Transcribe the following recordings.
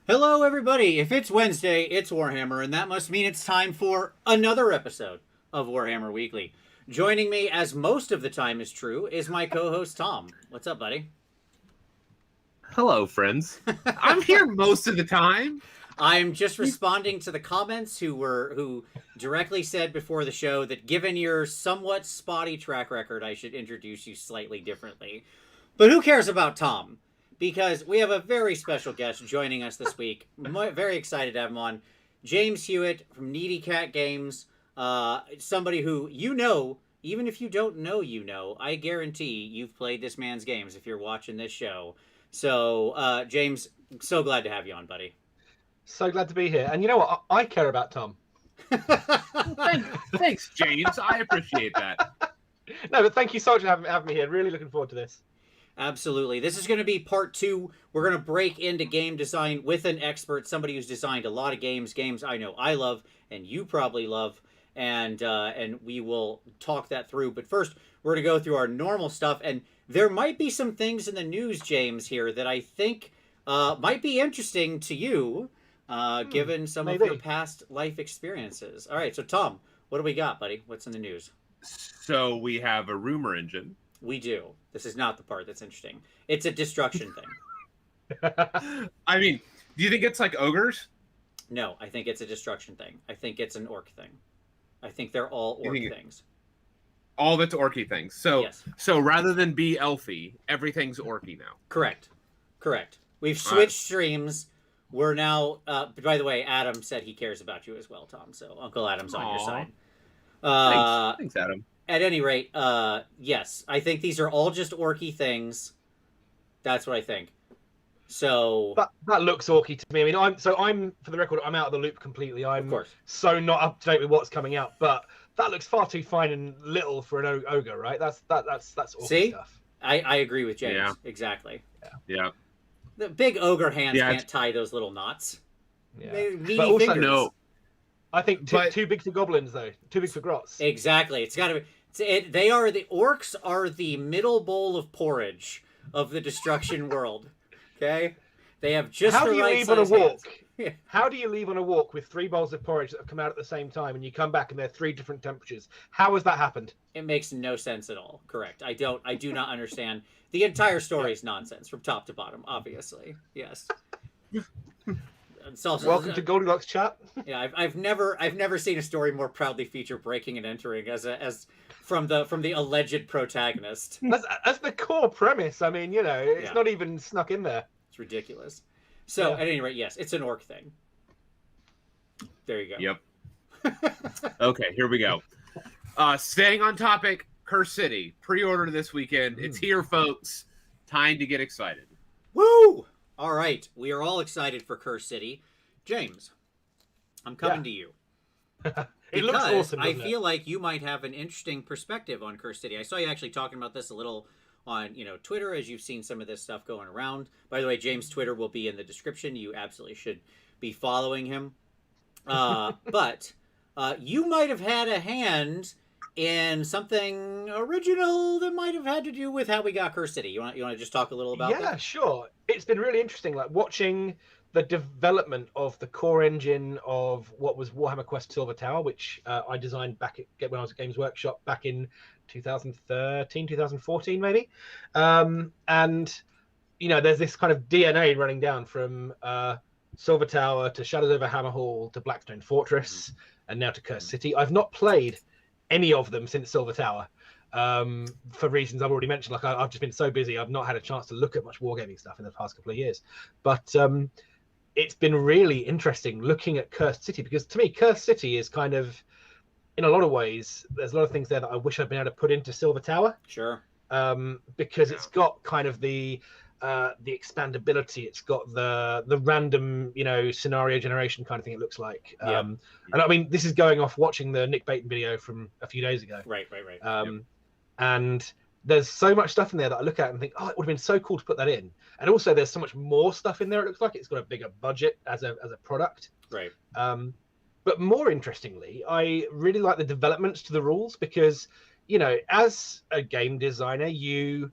Hello, everybody. If it's Wednesday, it's Warhammer, and that must mean it's time for another episode of Warhammer Weekly. Joining me, as most of the time is true, is my co-host Tom. What's up, buddy? Hello, friends. I'm here most of the time. I'm just responding to the comments who directly said before the show that given your somewhat spotty track record, I should introduce you slightly differently. But who cares about Tom? Because we have a very special guest joining us this week. Very excited to have him on. James Hewitt from NeedyCat Games. Somebody who you know, even if you don't know, I guarantee you've played this man's games if you're watching this show. So, James, so glad to have you on, buddy. So glad to be here. And you know what? I care about Tom. Thanks, James. I appreciate that. No, but thank you so much for having me here. Really looking forward to this. Absolutely. This is going to be part 2. We're going to break into game design with an expert, somebody who's designed a lot of games I know I love and you probably love, and we will talk that through. But first, we're going to go through our normal stuff, and there might be some things in the news, James, here that I think might be interesting to you, given some of your past life experiences. All right, so Tom, what do we got, buddy? What's in the news? So we have a rumor engine. We do. This is not the part that's interesting. It's a destruction thing. I mean, do you think it's like ogres? No, I think it's a destruction thing. I think it's an orc thing. I think they're all orc things. All of it's orky things. So, yes. So rather than be elfy, everything's orky now. Correct. We've switched streams. We're now. By the way, Adam said he cares about you as well, Tom. So Uncle Adam's on your side. Thanks, Adam. At any rate, yes, I think these are all just orky things. That's what I think. So that looks orky to me. I mean, I'm for the record, I'm out of the loop completely. I'm of course so not up to date with what's coming out. But that looks far too fine and little for an ogre, right? That's orky stuff. I agree with James. Yeah. Exactly. Yeah. The big ogre hands can't tie those little knots. Yeah. Meaty but also, fingers. No. I think too big for goblins, though. Too big for grots. Exactly. It's got to be. They are the orcs are the middle bowl of porridge of the destruction world. Okay, they have just the right size hands. How do you leave on a walk? Yeah. How do you leave on a walk with 3 bowls of porridge that have come out at the same time, and you come back and they're 3 different temperatures? How has that happened? It makes no sense at all. Correct. I do not understand. The entire story is nonsense from top to bottom. Obviously, yes. Welcome to Goldilocks chat. Yeah, I've never seen a story more proudly feature breaking and entering as from the alleged protagonist. That's the core premise. I mean, it's not even snuck in there. It's ridiculous. So at any rate, yes, it's an orc thing. There you go. Yep. Okay, here we go. Staying on topic, Curse City pre-order this weekend. It's here, folks. Time to get excited. Woo! All right, we are all excited for Curse City. James, I'm coming to you. It looks awesome. I feel like you might have an interesting perspective on Curse City. I saw you actually talking about this a little on Twitter, as you've seen some of this stuff going around. By the way, James' Twitter will be in the description. You absolutely should be following him. But you might have had a hand in something original that might have had to do with how we got Curse City. You want to just talk a little about that? Yeah, sure. It's been really interesting, like watching the development of the core engine of what was Warhammer Quest Silver Tower, which I designed when I was at Games Workshop back in 2013, 2014, maybe. And there's this kind of DNA running down from Silver Tower to Shadows over Hammerhall to Blackstone Fortress and now to Curse City. I've not played any of them since Silver Tower, for reasons I've already mentioned. Like I've just been so busy, I've not had a chance to look at much wargaming stuff in the past couple of years. But it's been really interesting looking at Cursed City, because to me, Cursed City is kind of, in a lot of ways, there's a lot of things there that I wish I'd been able to put into Silver Tower. Sure. Because it's got kind of the expandability, it's got the random scenario generation kind of thing, it looks like. And I mean, this is going off watching the Nick Baton video from a few days ago. Right. And there's so much stuff in there that I look at and think, oh, it would have been so cool to put that in. And also there's so much more stuff in there, it looks like. It's got a bigger budget as a product. Right. But more interestingly, I really like the developments to the rules, because as a game designer, you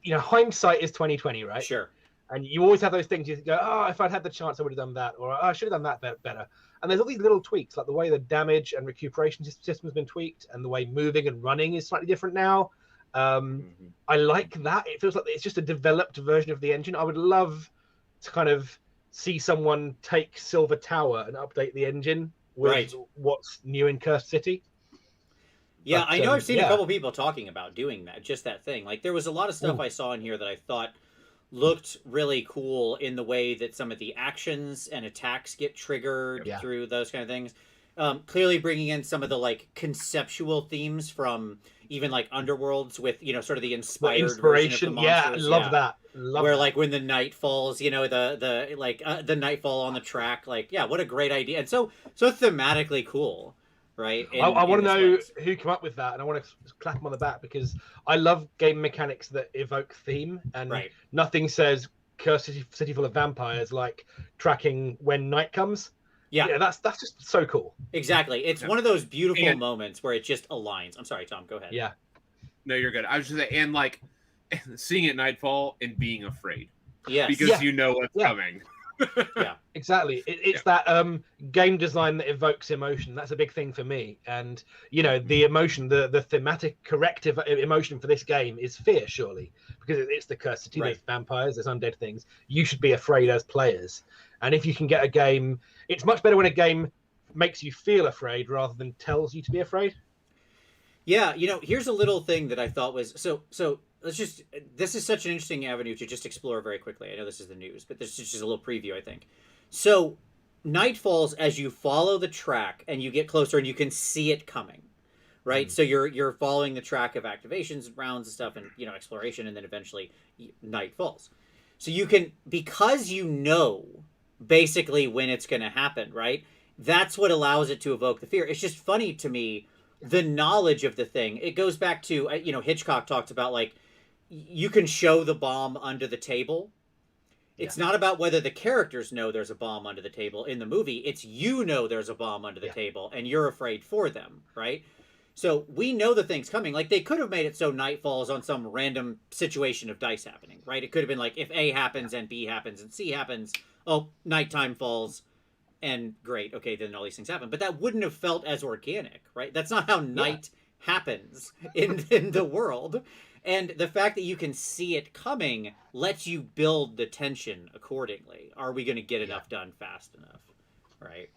hindsight is 2020, right? Sure. And you always have those things you go, oh, if I'd had the chance, I would have done that, or oh, I should have done that better. And there's all these little tweaks, like the way the damage and recuperation system has been tweaked, and the way moving and running is slightly different now. I like that. It feels like it's just a developed version of the engine. I would love to kind of see someone take Silver Tower and update the engine with what's new in Cursed City. Yeah, But, I know I've seen yeah. a couple people talking about doing that, just that thing. Like, there was a lot of stuff I saw in here that I thought looked really cool in the way that some of the actions and attacks get triggered through those kind of things. Clearly bringing in some of the, like, conceptual themes from even, like, Underworlds with, you know, sort of the inspired version of the monsters. I love that. Where, like, when the night falls, you know, the nightfall on the track, like, yeah, what a great idea. And so thematically cool. Right. I want to know who came up with that, and I want to clap them on the back because I love game mechanics that evoke theme, and nothing says Cursed City full of vampires like tracking when night comes. Yeah, that's just so cool. Exactly. It's one of those beautiful moments where it just aligns. I'm sorry, Tom. Go ahead. Yeah. No, you're good. I was just saying, and like seeing it nightfall and being afraid. Yes. Because you know what's coming. Yeah, exactly. It's that game design that evokes emotion. That's a big thing for me. And you know, the emotion, the thematic corrective emotion for this game is fear, surely, because it's the Cursed City. There's vampires, there's undead things. You should be afraid as players. And if you can get a game, it's much better when a game makes you feel afraid rather than tells you to be afraid. Yeah, you know, here's a little thing that I thought was so this is such an interesting avenue to just explore very quickly. I know this is the news, but this is just a little preview, I think. So night falls as you follow the track and you get closer and you can see it coming, right? So you're following the track of activations, rounds and stuff, and, you know, exploration, and then eventually night falls. So you can, because you know basically when it's going to happen, right? That's what allows it to evoke the fear. It's just funny to me, the knowledge of the thing. It goes back to, you know, Hitchcock talked about, like, you can show the bomb under the table. It's not about whether the characters know there's a bomb under the table in the movie. It's you know there's a bomb under the table, and you're afraid for them, right? So we know the thing's coming. Like, they could have made it so night falls on some random situation of dice happening, right? It could have been like, if A happens and B happens and C happens, oh, nighttime falls, and great, okay, then all these things happen. But that wouldn't have felt as organic, right? That's not how night happens in the world. And the fact that you can see it coming lets you build the tension accordingly. Are we going to get enough done fast enough? Right?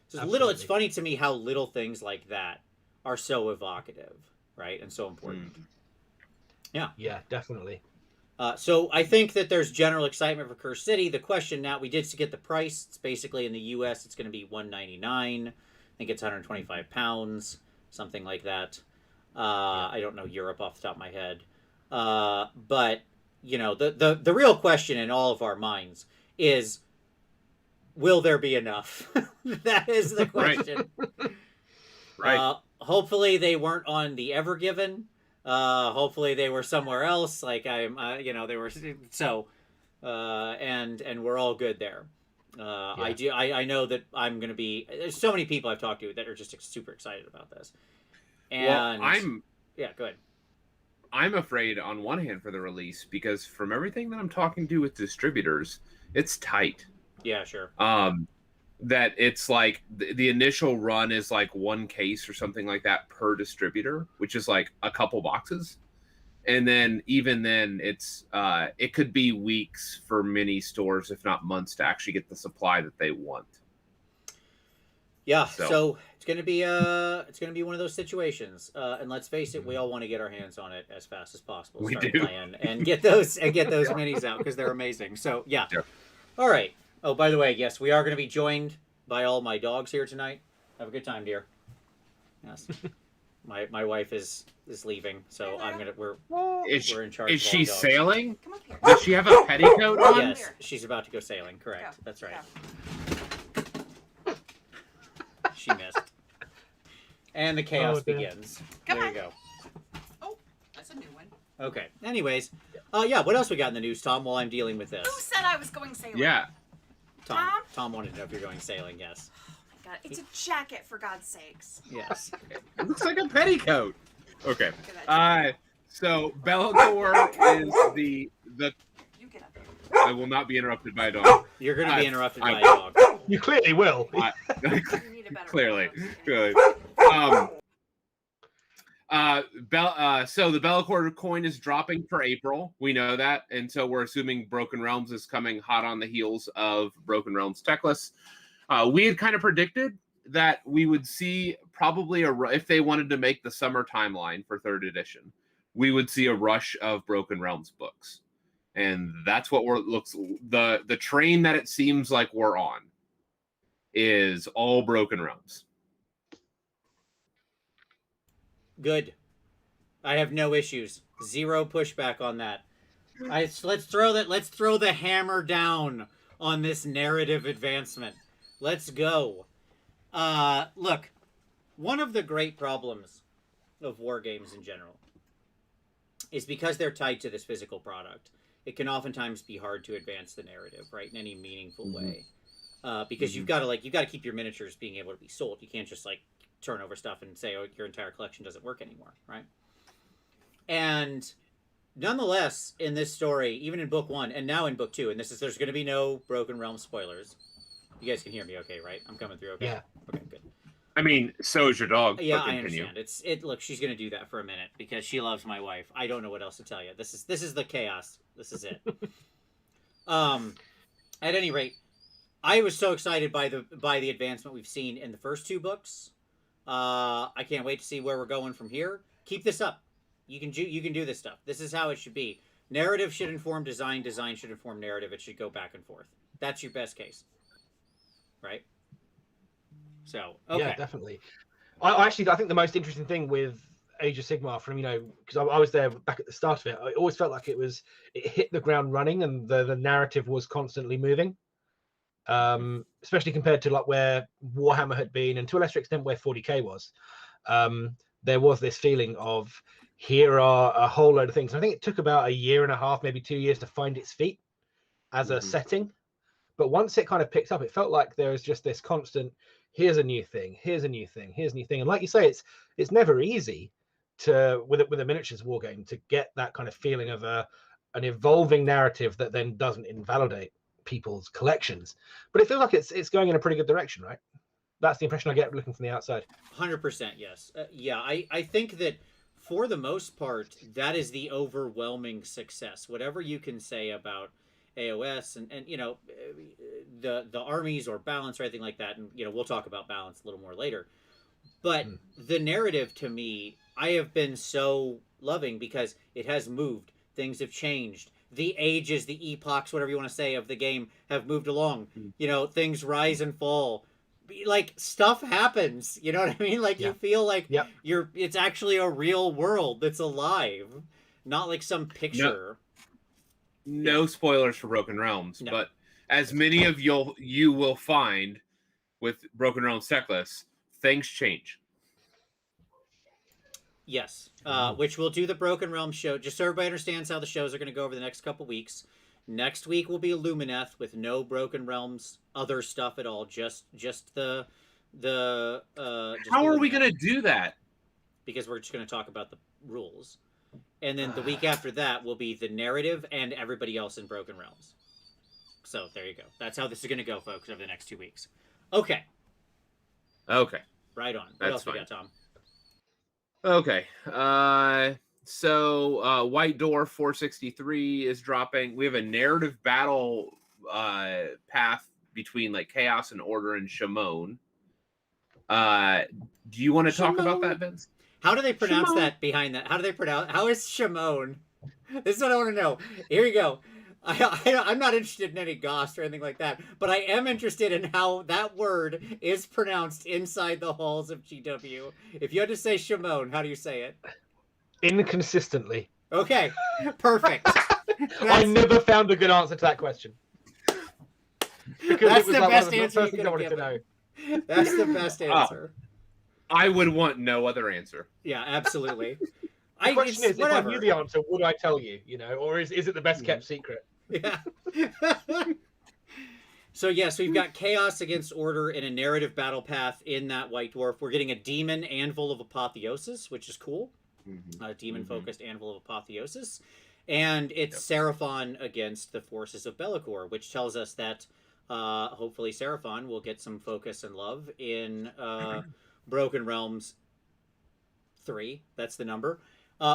So it's funny to me how little things like that are so evocative, right? And so important. Yeah. Yeah, definitely. So I think that there's general excitement for Cursed City. The question now, we did get the price. It's basically in the U.S. it's going to be $199. I think it's 125 pounds, something like that. I don't know Europe off the top of my head. But, you know, the real question in all of our minds is, will there be enough? That is the question. Right. Hopefully they weren't on the Ever Given. Hopefully they were somewhere else. Like you know, they were so, and we're all good there. I know that I'm going to be, there's so many people I've talked to that are just super excited about this. And well, go ahead. I'm afraid on one hand for the release because from everything that I'm talking to with distributors, it's tight. Yeah, sure. That it's like the initial run is like one case or something like that per distributor, which is like a couple boxes. And then even then it's it could be weeks for many stores, if not months, to actually get the supply that they want. Yeah, so it's gonna be one of those situations, and let's face it, we all want to get our hands on it as fast as possible. We start do. Playing and get those minis out because they're amazing. So yeah. All right. Oh, by the way, yes, we are going to be joined by all my dogs here tonight. Have a good time, dear. Yes, my wife is leaving, so we're in charge. Is of all she dogs. sailing? Come up here. Does she have a petticoat on? Yes, she's about to go sailing. Correct. Go. That's right. Go. She missed. And the chaos begins. Come there on. you go. Oh, that's a new one. Okay. Anyways, yeah. What else we got in the news, Tom? While I'm dealing with this, Who said I was going sailing? Yeah. Tom wanted to know if you're going sailing. Yes. Oh my god, it's a jacket for God's sakes. Yes. It looks like a petticoat. Okay. Look at that So Bellator is the You get up there. I will not be interrupted by a dog. You're going to be interrupted by a dog. You clearly will. You need a better Clearly. word. Good. So the Bellacore coin is dropping for April. We know that, and so we're assuming Broken Realms is coming hot on the heels of Broken Realms Techless. We had kind of predicted that we would see probably if they wanted to make the summer timeline for 3rd edition, we would see a rush of Broken Realms books, and that's what the train that it seems like we're on is all Broken Realms. Good. I have no issues. Zero pushback on that. Let's throw the hammer down on this narrative advancement. Let's go. Look, one of the great problems of war games in general is because they're tied to this physical product. It can oftentimes be hard to advance the narrative, right, in any meaningful way, because you've got to keep your miniatures being able to be sold. You can't just like turn over stuff and say, oh, your entire collection doesn't work anymore, right? And nonetheless, in this story, even in book 1 and now in book 2, and there's going to be no Broken Realm spoilers. You guys can hear me okay, right? I'm coming through okay? Yeah. Okay, good. I mean, so is your dog. Yeah, I understand. Look, she's going to do that for a minute because she loves my wife. I don't know what else to tell you. This is the chaos. This is it. At any rate, I was so excited by the advancement we've seen in the first 2 books. I can't wait to see where we're going from here. Keep this up. You can do this stuff. This is how it should be. Narrative should inform design. Design should inform narrative. It should go back and forth. That's your best case, right? So okay. Yeah, definitely. I think the most interesting thing with Age of Sigmar, from because I was there back at the start of it, I always felt like it hit the ground running and the narrative was constantly moving. Especially compared to like where Warhammer had been, and to a lesser extent where 40k was. There was this feeling of here are a whole load of things. I think it took about 1.5 years, maybe 2 years to find its feet as a setting. But once it kind of picked up, it felt like there was just this constant, here's a new thing, here's a new thing, here's a new thing. And like you say, it's never easy to with a miniatures war game to get that kind of feeling of an evolving narrative that then doesn't invalidate people's collections. But it feels like it's going in a pretty good direction, right? That's the impression I get looking from the outside. 100%, yes. Yeah, I think that for the most part, that is the overwhelming success. Whatever you can say about AOS and the armies or balance or anything like that, and we'll talk about balance a little more later. But the narrative, to me, I have been so loving because it has moved. Things have changed. The ages, the epochs, whatever you want to say, of the game have moved along. Things rise and fall. Like, stuff happens. You know what I mean? Like, you feel like it's actually a real world that's alive, not like some picture. No spoilers for Broken Realms, but as many of you will find with Broken Realms Techless, things change. Yes, which we'll do the Broken Realms show, just so everybody understands how the shows are going to go over the next couple weeks. Next week will be Lumineth with no Broken Realms other stuff at all, just the How are we going to do that? Because we're just going to talk about the rules. And then the week after that will be the narrative and everybody else in Broken Realms. So there you go. That's how this is going to go, folks, over the next 2 weeks. Okay. Right on. What else we got, Tom? Okay. So White Dwarf 463 is dropping. We have a narrative battle path between like Chaos and Order and Shimon. Do you want to talk about that, Vince? How do they pronounce that behind that? How is Shimon? This is what I want to know. Here you go. I'm not interested in any goss or anything like that, but I am interested in how that word is pronounced inside the halls of GW. If you had to say Shimon, how do you say it? Inconsistently. Okay, perfect. I never found a good answer to that question. Because that's it was the like best one of the answer first you things I could wanted have to know. given. That's the best answer. I would want no other answer. Yeah, absolutely. The question is, whatever. if I knew the answer, would I tell you? Or is it the best kept secret? Yeah. So we've got Chaos against Order in a narrative battle path in that White Dwarf. We're getting a demon Anvil of Apotheosis, which is cool. A demon-focused Anvil of Apotheosis. And it's Seraphon against the forces of Be'lakor, which tells us that hopefully Seraphon will get some focus and love in Broken Realms 3. That's the number.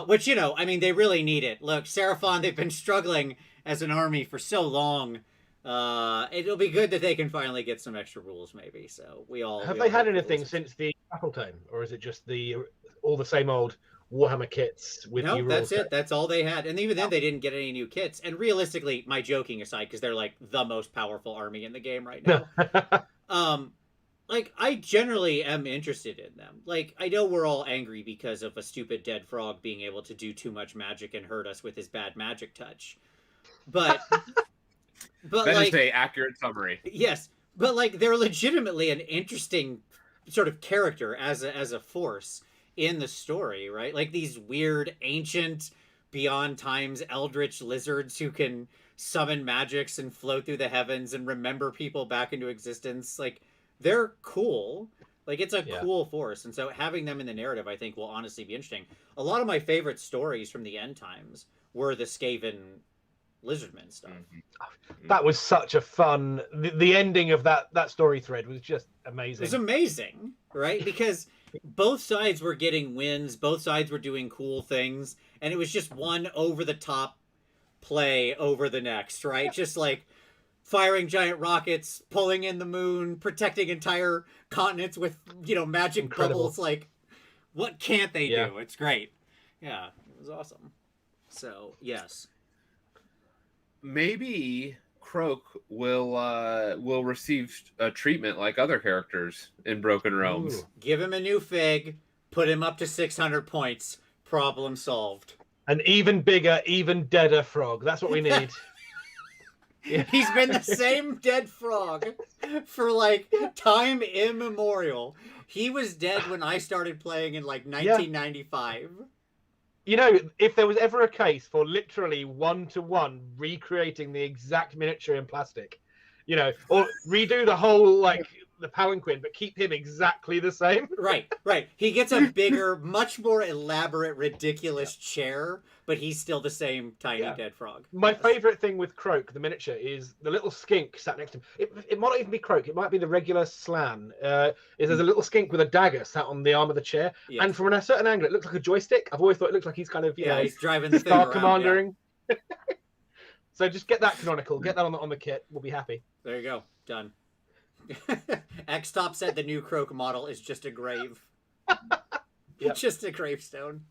Which, I mean, they really need it. Look, Seraphon, they've been struggling as an army for so long. It'll be good that they can finally get some extra rules, maybe. So have they had anything since the Battle Tome, or is it just all the same old Warhammer kits with no, new rules? That's it. That's all they had. And even then, they didn't get any new kits. And realistically, my joking aside, because they're like the most powerful army in the game right now. Like, I generally am interested in them. Like, I know we're all angry because of a stupid dead frog being able to do too much magic and hurt us with his bad magic touch. But that is an accurate summary. Yes, but like they're legitimately an interesting sort of character as a force in the story, right? Like these weird ancient beyond times eldritch lizards who can summon magics and float through the heavens and remember people back into existence. Like, they're cool. Like, it's a cool force. And so having them in the narrative, I think, will honestly be interesting. A lot of my favorite stories from the end times were the Skaven Lizardmen stuff. That was such a fun... The ending of that story thread was just amazing. It was amazing, right? Because both sides were getting wins. Both sides were doing cool things. And it was just one over-the-top play over the next, right? Just like firing giant rockets, pulling in the moon, protecting entire continents with, magic bubbles. Like, what can't they do? It's great. Yeah, it was awesome. So, yes. Maybe Croak will receive a treatment like other characters in Broken Realms. Ooh. Give him a new fig, put him up to 600 points, problem solved. An even bigger, even deader frog. That's what we need. He's been the same dead frog for like time immemorial. He was dead when I started playing in like 1995. If there was ever a case for literally one-to-one recreating the exact miniature in plastic, or redo the whole the palanquin, but keep him exactly the same. Right. He gets a bigger, much more elaborate, ridiculous chair, but he's still the same tiny dead frog. My favorite thing with Croak, the miniature, is the little skink sat next to him. It might not even be Croak. It might be the regular Slan. There's a little skink with a dagger sat on the arm of the chair. Yes. And from a certain angle, it looks like a joystick. I've always thought it looks like he's kind of, he's driving the thing Star around, Commandering. Yeah. So just get that canonical. Get that on the kit. We'll be happy. There you go. Done. X-Top said the new Croak model is just a grave. Just a gravestone.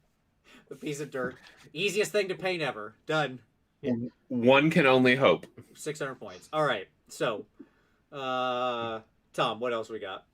A piece of dirt. Easiest thing to paint ever. Done. One can only hope. 600 points. All right. So, Tom, what else we got?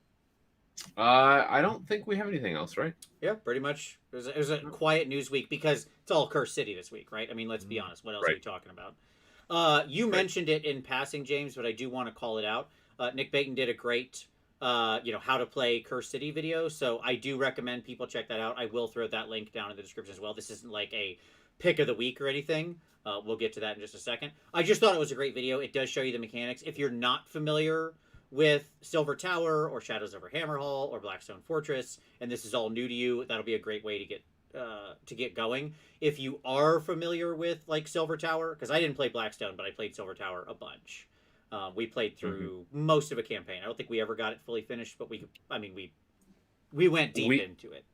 I don't think we have anything else, right? Yeah, pretty much. It was a quiet news week because it's all Cursed City this week, right? I mean, let's be honest. What else are we talking about? You mentioned it in passing, James, but I do want to call it out. Nick Baton did a great, how to play Cursed City video, so I do recommend people check that out. I will throw that link down in the description as well. This isn't like a pick of the week or anything. We'll get to that in just a second. I just thought it was a great video. It does show you the mechanics. If you're not familiar with Silver Tower or Shadows over Hammerhall or Blackstone Fortress, and this is all new to you, that'll be a great way to get going. If you are familiar with like Silver Tower, because I didn't play Blackstone, but I played Silver Tower a bunch. We played through most of a campaign. I don't think we ever got it fully finished, but we went deep into it.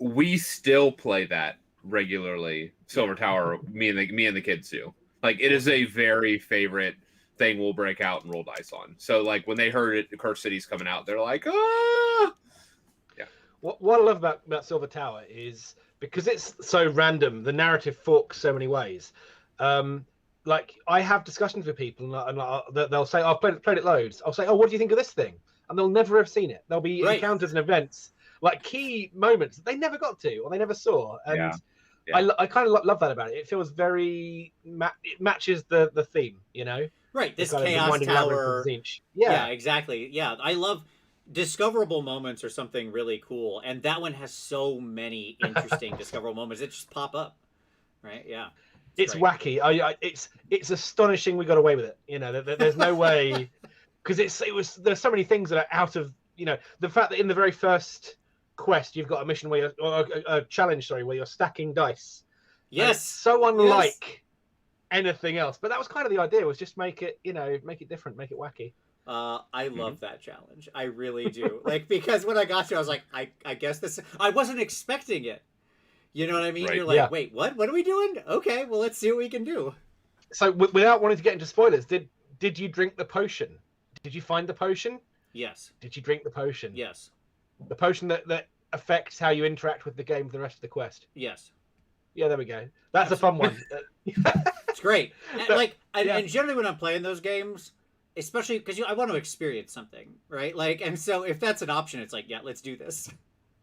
We still play that regularly. Silver Tower, me and the kids do. Like, it is a very favorite thing we'll break out and roll dice on. So like when they heard it, Cursed City's coming out, they're like, ah! Yeah. What I love about Silver Tower is because it's so random, the narrative forks so many ways. Like, I have discussions with people, and they'll say, I've played it loads. I'll say, oh, what do you think of this thing? And they'll never have seen it. There'll be encounters and events, like key moments that they never got to or they never saw. And I kind of love that about it. It feels very... it matches the theme, Right, this Chaos Tower. Yeah, exactly. Yeah, I love... Discoverable moments are something really cool, and that one has so many interesting discoverable moments that just pop up. Right? Yeah. It's wacky. It's astonishing we got away with it. There's no way, because there's so many things that are out of the fact that in the very first quest you've got a mission where a challenge, where you're stacking dice, Yes. So unlike anything else. But that was kind of the idea, was just make it, make it different, make it wacky. I love that challenge. I really do. Like, because when I got to it, I was like, I guess this... I wasn't expecting it. You know what I mean? Right. You're like, wait, what? What are we doing? Okay, well, let's see what we can do. So, without wanting to get into spoilers, did you drink the potion? Did you find the potion? Yes. Did you drink the potion? Yes. The potion that affects how you interact with the game for the rest of the quest? Yes. Yeah, there we go. That's a fun one. It's great. And generally when I'm playing those games, especially because I want to experience something, right? Like, and so if that's an option, it's like, yeah, let's do this.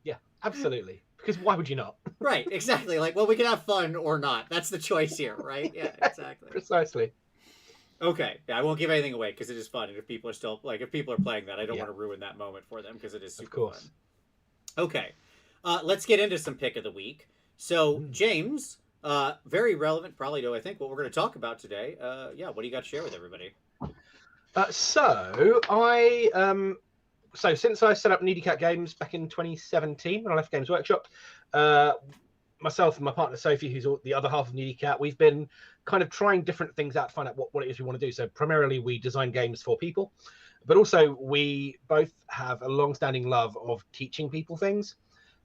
Yeah, absolutely. Because why would you not? Right, exactly. Like, well, we can have fun or not. That's the choice here, right? Yeah, exactly. Precisely. Okay, yeah, I won't give anything away because it is fun, and if people are still if people are playing that, I don't want to ruin that moment for them because it is super fun. Okay, let's get into some pick of the week. So, James, very relevant, probably to I think what we're going to talk about today. What do you got to share with everybody? So since I set up NeedyCat Games back in 2017 when I left Games Workshop, myself and my partner Sophie, who's the other half of NeedyCat, we've been kind of trying different things out to find out what it is we want to do. So primarily we design games for people, but also we both have a long-standing love of teaching people things.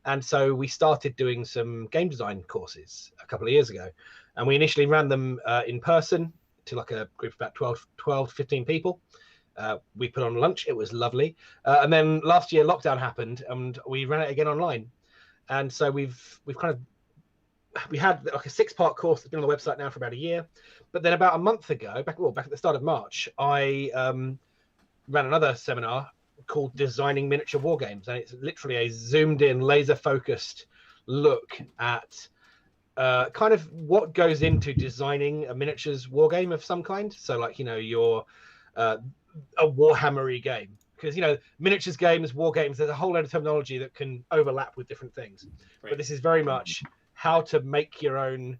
And so we started doing some game design courses a couple of years ago. And we initially ran them in person to like a group of about 12 to 15 people. We put on lunch. It was lovely. And then last year lockdown happened and we ran it again online. And so we had like a 6-part course that's been on the website now for about a year. But then about a month ago, back at the start of March, I ran another seminar called Designing Miniature Wargames. And it's literally a zoomed in, laser focused look at kind of what goes into designing a miniatures wargame of some kind. So like, your a Warhammer-y game, because miniatures games, war games, there's a whole load of terminology that can overlap with different things. Right. But this is very much how to make your own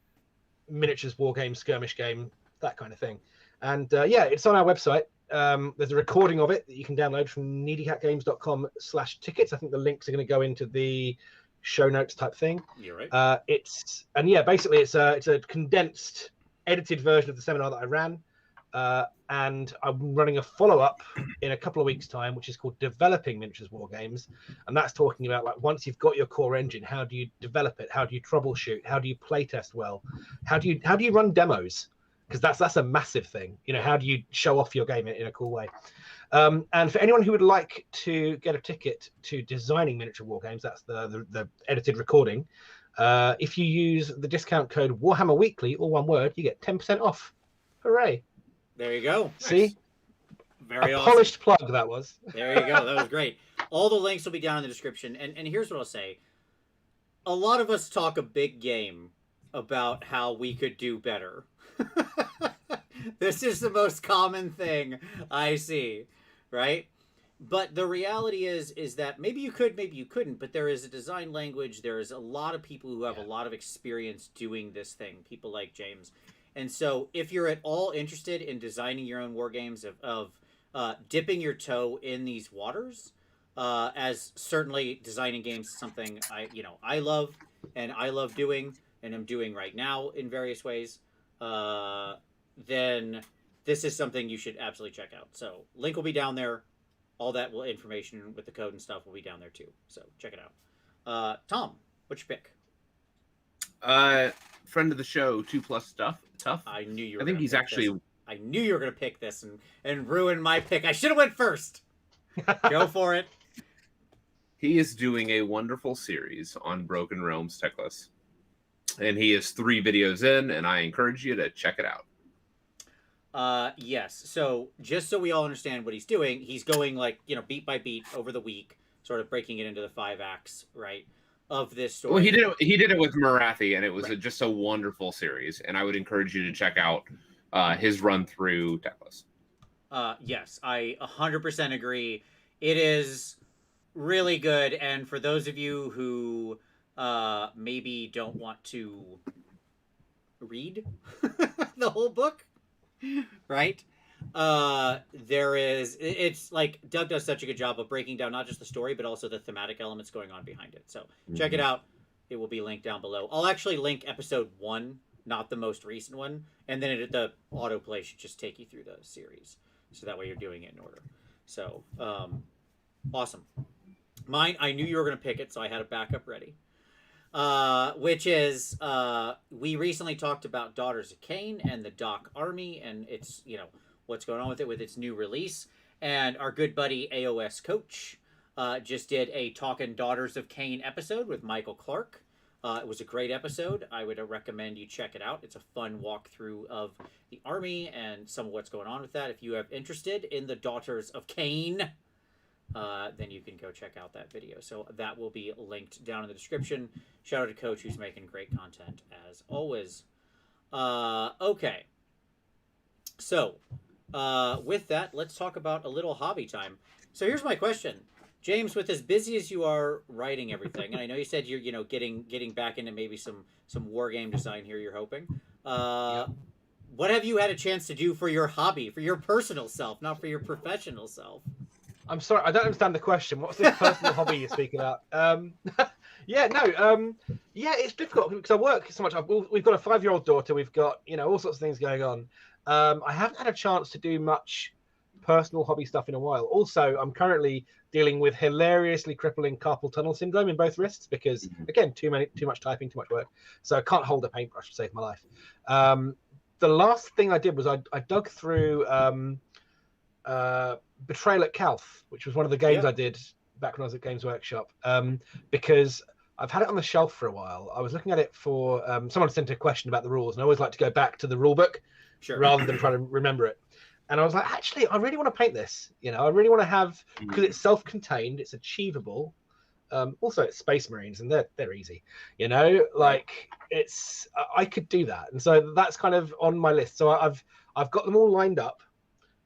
miniatures war game, skirmish game, that kind of thing. And it's on our website. There's a recording of it that you can download from needycatgames.com/tickets. I think the links are going to go into the show notes type thing. You're right. Basically it's a condensed, edited version of the seminar that I ran. And I'm running a follow-up in a couple of weeks' time, which is called Developing Miniatures Wargames. And that's talking about, like, once you've got your core engine, how do you develop it? How do you troubleshoot? How do you play test well? How do you run demos? Because that's a massive thing. How do you show off your game in a cool way? And for anyone who would like to get a ticket to Designing Miniature Wargames, that's the edited recording. If you use the discount code Warhammer Weekly, all one word, you get 10% off. Hooray! There you go. See? Nice. Very awesome. Polished plug that was. There you go. That was great. All the links will be down in the description. And here's what I'll say. A lot of us talk a big game about how we could do better. This is the most common thing I see, right? But the reality is that maybe you could, maybe you couldn't, but there is a design language. There is a lot of people who have a lot of experience doing this thing, people like James. And so if you're at all interested in designing your own war games, of dipping your toe in these waters, as certainly designing games is something I love and I love doing and I'm doing right now in various ways, then this is something you should absolutely check out. So link will be down there. All that information with the code and stuff will be down there too. So check it out. Tom, what's your pick? Friend of the show, 2+ Stuff. Tough. I knew you were. I think he's actually. I knew you were going to pick this and ruin my pick. I should have went first. Go for it. He is doing a wonderful series on Broken Realms Techless, and he is 3 videos in, and I encourage you to check it out. Yes. So just so we all understand what he's doing, he's going beat by beat over the week, sort of breaking it into the 5 acts, right? Of this story. Well, he did it with Marathi, and it was just a wonderful series, and I would encourage you to check out his run through Techless. Yes, I 100% agree. It is really good, and for those of you who maybe don't want to read the whole book, right? It's like Doug does such a good job of breaking down not just the story but also the thematic elements going on behind it. So check it out. it will be linked down below. I'll actually link episode 1, not the most recent one, and then the autoplay should just take you through the series, so that way you're doing it in order. So awesome. Mine, I knew you were going to pick it, so I had a backup ready. Which is, we recently talked about Daughters of Cain and the Doc Army, and it's, what's going on with it with its new release. And our good buddy AOS Coach just did a Talkin' Daughters of Cain episode with Michael Clark. It was a great episode. I would recommend you check it out. It's a fun walkthrough of the army and some of what's going on with that. If you are interested in the Daughters of Cain, then you can go check out that video. So that will be linked down in the description. Shout out to Coach, who's making great content as always. Okay. So, with that, let's talk about a little hobby time. So here's my question. James, with as busy as you are writing everything, and I know you said you're, getting back into maybe some war game design here, you're hoping. What have you had a chance to do for your hobby, for your personal self, not for your professional self? I'm sorry, I don't understand the question. What's this personal hobby you're speaking about? It's difficult because I work so much. We've got a 5-year-old daughter. We've got, all sorts of things going on. I haven't had a chance to do much personal hobby stuff in a while. Also, I'm currently dealing with hilariously crippling carpal tunnel syndrome in both wrists because, again, too much typing, too much work. So I can't hold a paintbrush to save my life. The last thing I did was I dug through Betrayal at Calth, which was one of the games I did back when I was at Games Workshop, because I've had it on the shelf for a while. I was looking at it for someone sent a question about the rules, and I always like to go back to the rule book rather than try to remember it. And I was like, actually, I really want to paint this. I really want to have, because it's self-contained, it's achievable. Also, it's Space Marines, and they're easy. It's I could do that, and so that's kind of on my list. So I've got them all lined up.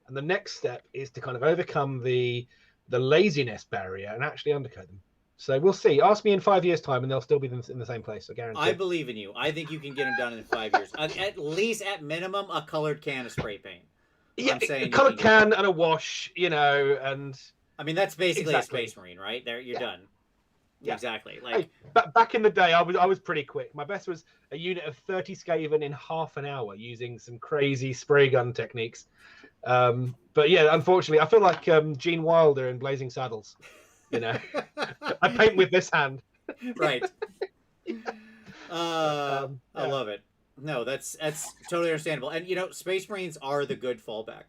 And the next step is to kind of overcome the laziness barrier and actually undercoat them. So we'll see. Ask me in 5 years' time, and they'll still be in the same place. I guarantee. I believe in you. I think you can get them done in 5 years. At least, at minimum, a colored can of spray paint. Yeah, a colored can and a wash. And I mean that's basically a Space Marine, right? There, you're done. Yeah. Exactly. Back in the day, I was pretty quick. My best was a unit of 30 Skaven in half an hour using some crazy spray gun techniques. But yeah, unfortunately, I feel like Gene Wilder in Blazing Saddles. I paint with this hand. Right. I love it. No, that's totally understandable. And Space Marines are the good fallback.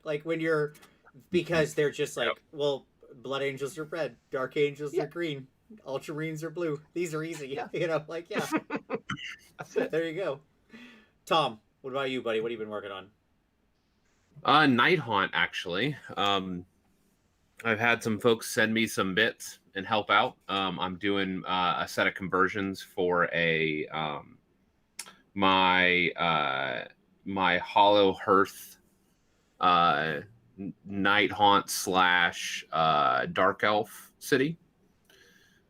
Because they're just Blood Angels are red, Dark Angels are green, Ultramarines are blue. These are easy. That's it. There you go. Tom, what about you, buddy? What have you been working on? Night Haunt, actually. I've had some folks send me some bits and help out. I'm doing a set of conversions for my Hollow Hearth Night Haunt / Dark Elf city.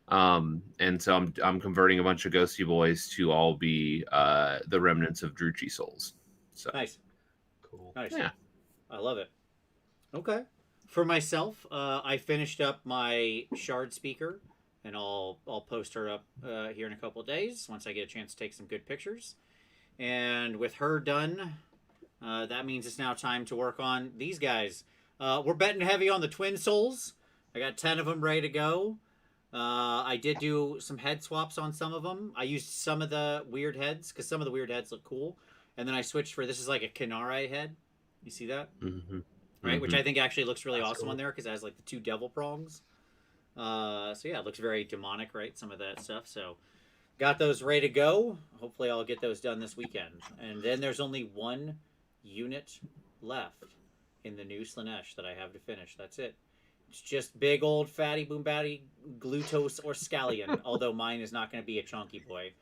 And so I'm converting a bunch of Ghosty Boys to all be the remnants of Druchii souls. So nice. Cool. Nice. Yeah. I love it. Okay. For myself, I finished up my Shard speaker, and I'll post her up here in a couple of days once I get a chance to take some good pictures. And with her done, that means it's now time to work on these guys. We're betting heavy on the Twin Souls. I got 10 of them ready to go. I did do some head swaps on some of them. I used some of the weird heads because some of the weird heads look cool. And then I switched for, this is like a Kanare head. You see that? Mm-hmm. Right? Which I think actually looks really awesome cool on there because it has the 2 devil prongs. So yeah, it looks very demonic, right? Some of that stuff. So got those ready to go. Hopefully I'll get those done this weekend. And then there's only 1 unit left in the new Slaanesh that I have to finish. That's it. It's just big old fatty boombatty Glutos or Scallion. Although mine is not going to be a chunky boy.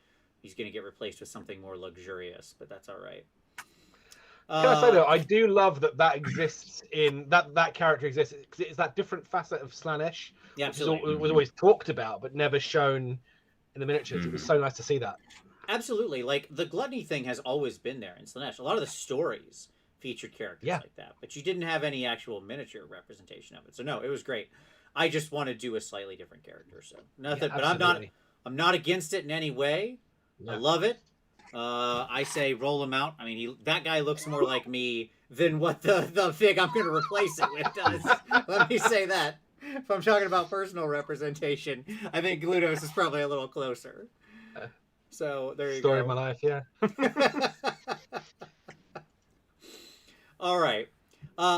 He's going to get replaced with something more luxurious, but that's all right. Can I say though, I do love that exists in that character exists because it's that different facet of Slaanesh. Yeah, absolutely. Which was always talked about but never shown in the miniatures. It was so nice to see that. Absolutely, the gluttony thing has always been there in Slaanesh. A lot of the stories featured characters like that, but you didn't have any actual miniature representation of it. So no, it was great. I just want to do a slightly different character. So nothing, but I'm not against it in any way. No. I love it. I say roll him out. I mean, that guy looks more like me than what the fig I'm going to replace it with does. Let me say that. If I'm talking about personal representation, I think Glutos is probably a little closer. So there you Story go. of my life, yeah. All right.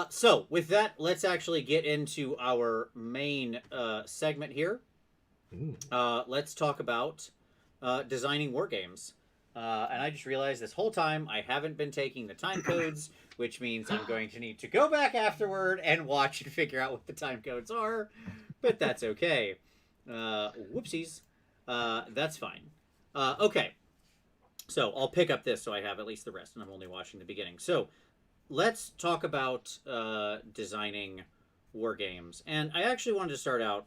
So with that, let's actually get into our main segment here. Let's talk about designing wargames. And I just realized this whole time I haven't been taking the time codes, which means I'm going to need to go back afterward and watch and figure out what the time codes are. But that's okay. Whoopsies. That's fine. Okay. So I'll pick up this so I have at least the rest, and I'm only watching the beginning. So let's talk about designing wargames. And I actually wanted to start out,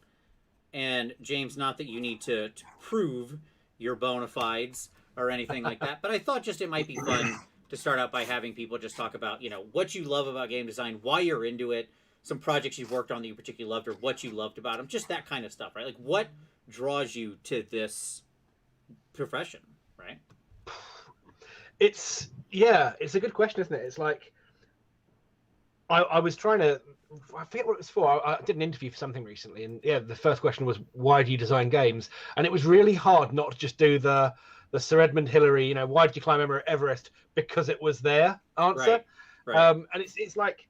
and James, not that you need to prove your bona fides or anything like that, but I thought just it might be fun to start out by having people just talk about, what you love about game design, why you're into it, some projects you've worked on that you particularly loved, or what you loved about them, just that kind of stuff, right? Like, what draws you to this profession, right? It's a good question, isn't it? It's like, I was trying to, I forget what it was for. I did an interview for something recently, and the first question was, why do you design games? And it was really hard not to just do the Sir Edmund Hillary, why did you climb Everest? Because it was there answer. Right. And it's like,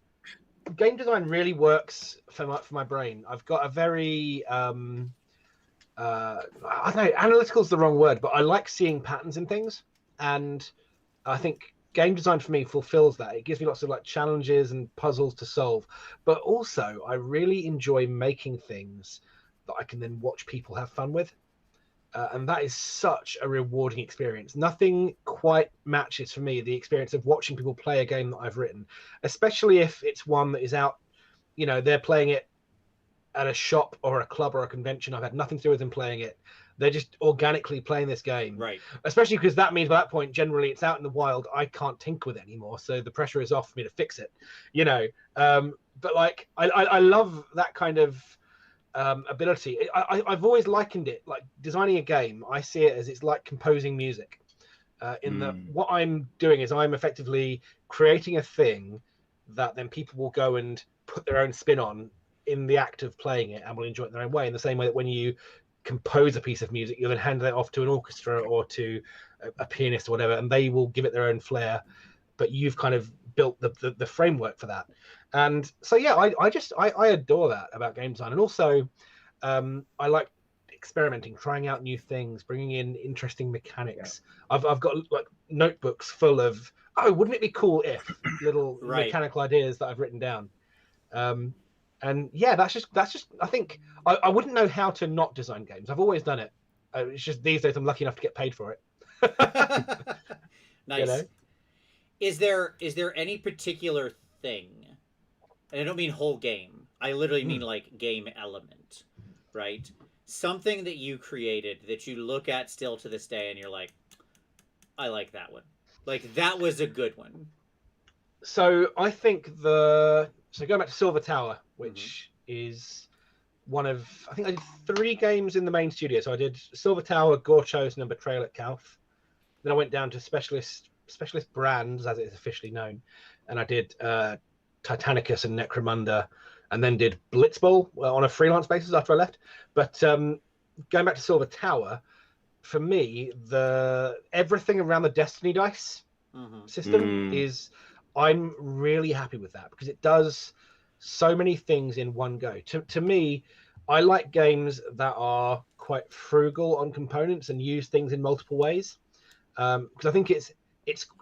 game design really works for my brain. I've got a very, I don't know, analytical is the wrong word, but I like seeing patterns in things. And I think game design for me fulfills that. It gives me lots of challenges and puzzles to solve, but also I really enjoy making things that I can then watch people have fun with. And that is such a rewarding experience. Nothing quite matches for me the experience of watching people play a game that I've written, especially if it's one that is out, they're playing it at a shop or a club or a convention. I've had nothing to do with them playing it. They're just organically playing this game. Right. Especially because that means by that point, generally it's out in the wild. I can't tinker with it anymore. So the pressure is off for me to fix it, But I love that kind of ability. I've always likened it, like designing a game. I see it as it's like composing music. What I'm doing is I'm effectively creating a thing that then people will go and put their own spin on in the act of playing it and will enjoy it in their own way. In the same way that when you compose a piece of music, you'll then hand it off to an orchestra or to a pianist or whatever, and they will give it their own flair. But you've kind of built the framework for that. And so, I adore that about game design. And also, I like experimenting, trying out new things, bringing in interesting mechanics. I've got notebooks full of, wouldn't it be cool if little mechanical ideas that I've written down. And that's just I think I wouldn't know how to not design games. I've always done it. It's just these days I'm lucky enough to get paid for it. Nice. Is there any particular thing, and I don't mean whole game, I literally mean like game element, right? Something that you created that you look at still to this day and you're like, I like that one. Like, that was a good one. So I think going back to Silver Tower, which is one of, I think I did 3 games in the main studio. So I did Silver Tower, Gorchosen, and Betrayal at Calth. Then I went down to specialist brands, as it is officially known, and I did Titanicus and Necromunda, and then did Blitzball on a freelance basis after I left. But going back to Silver Tower, for me, everything around the Destiny dice system is, I'm really happy with that because it does so many things in one go. To me, I like games that are quite frugal on components and use things in multiple ways. Because I think it's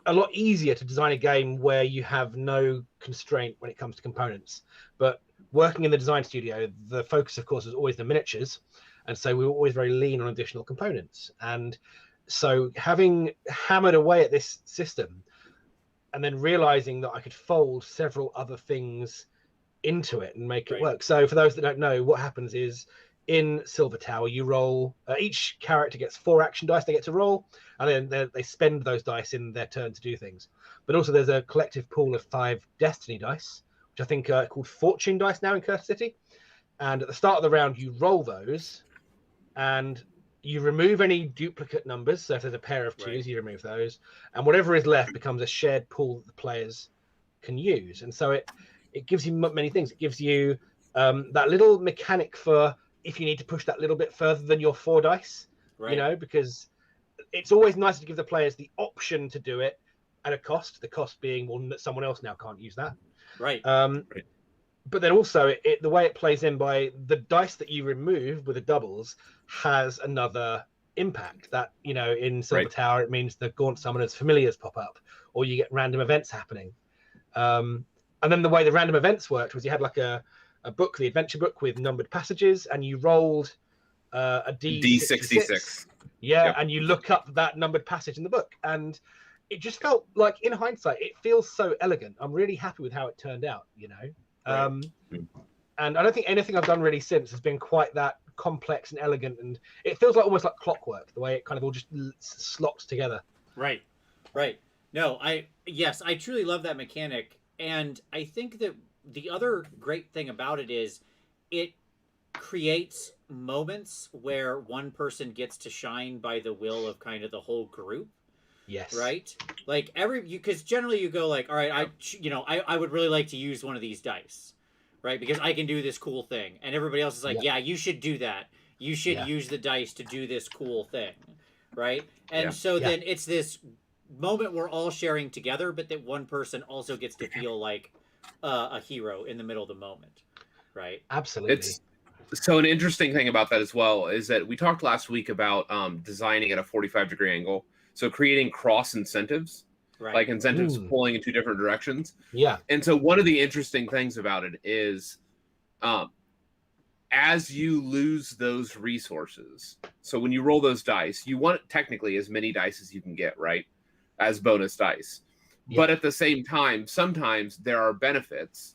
a lot easier to design a game where you have no constraint when it comes to components. But working in the design studio, the focus, of course, is always the miniatures. And so we were always very lean on additional components. And so having hammered away at this system and then realizing that I could fold several other things into it and make it work. So for those that don't know, what happens is in Silver Tower, you roll, each character gets 4 action dice they get to roll, and then they spend those dice in their turn to do things. But also there's a collective pool of 5 Destiny dice, which I think are called Fortune dice now in Curse City. And at the start of the round, you roll those, and you remove any duplicate numbers. So if there's a pair of 2s, Right. you remove those, and whatever is left becomes a shared pool that the players can use. And so it gives you many things. It gives you that little mechanic for if you need to push that little bit further than your 4 dice, Right. Because it's always nice to give the players the option to do it at a cost. The cost being, well, that someone else now can't use that. Right. Right. But then also, the way it plays in by the dice that you remove with the doubles has another impact. That, in Silver Tower, it means the Gaunt Summoners familiars pop up, or you get random events happening. And then the way the random events worked was you had like a book, the adventure book with numbered passages, and you rolled a D66. Yeah, Yep. and you look up that numbered passage in the book, and it just felt like, in hindsight, it feels so elegant. I'm really happy with how it turned out, And I don't think anything I've done really since has been quite that complex and elegant, and it feels like almost like clockwork, the way it kind of all just slots together. Right. No, I truly love that mechanic, and I think that the other great thing about it is it creates moments where one person gets to shine by the will of kind of the whole group. Yes. Right? Like because generally you go like, all right, I would really like to use one of these dice, right? Because I can do this cool thing. And everybody else is like, yeah, you should do that. You should use the dice to do this cool thing. Right? And so then it's this moment we're all sharing together, but that one person also gets to feel like a hero in the middle of the moment. Right? Absolutely. So an interesting thing about that as well is that we talked last week about designing at a 45-degree angle. So creating cross incentives, like incentives pulling in 2 different directions. Yeah. And so one of the interesting things about it is as you lose those resources, so when you roll those dice, you want technically as many dice as you can get, right? As bonus dice. Yeah. But at the same time, sometimes there are benefits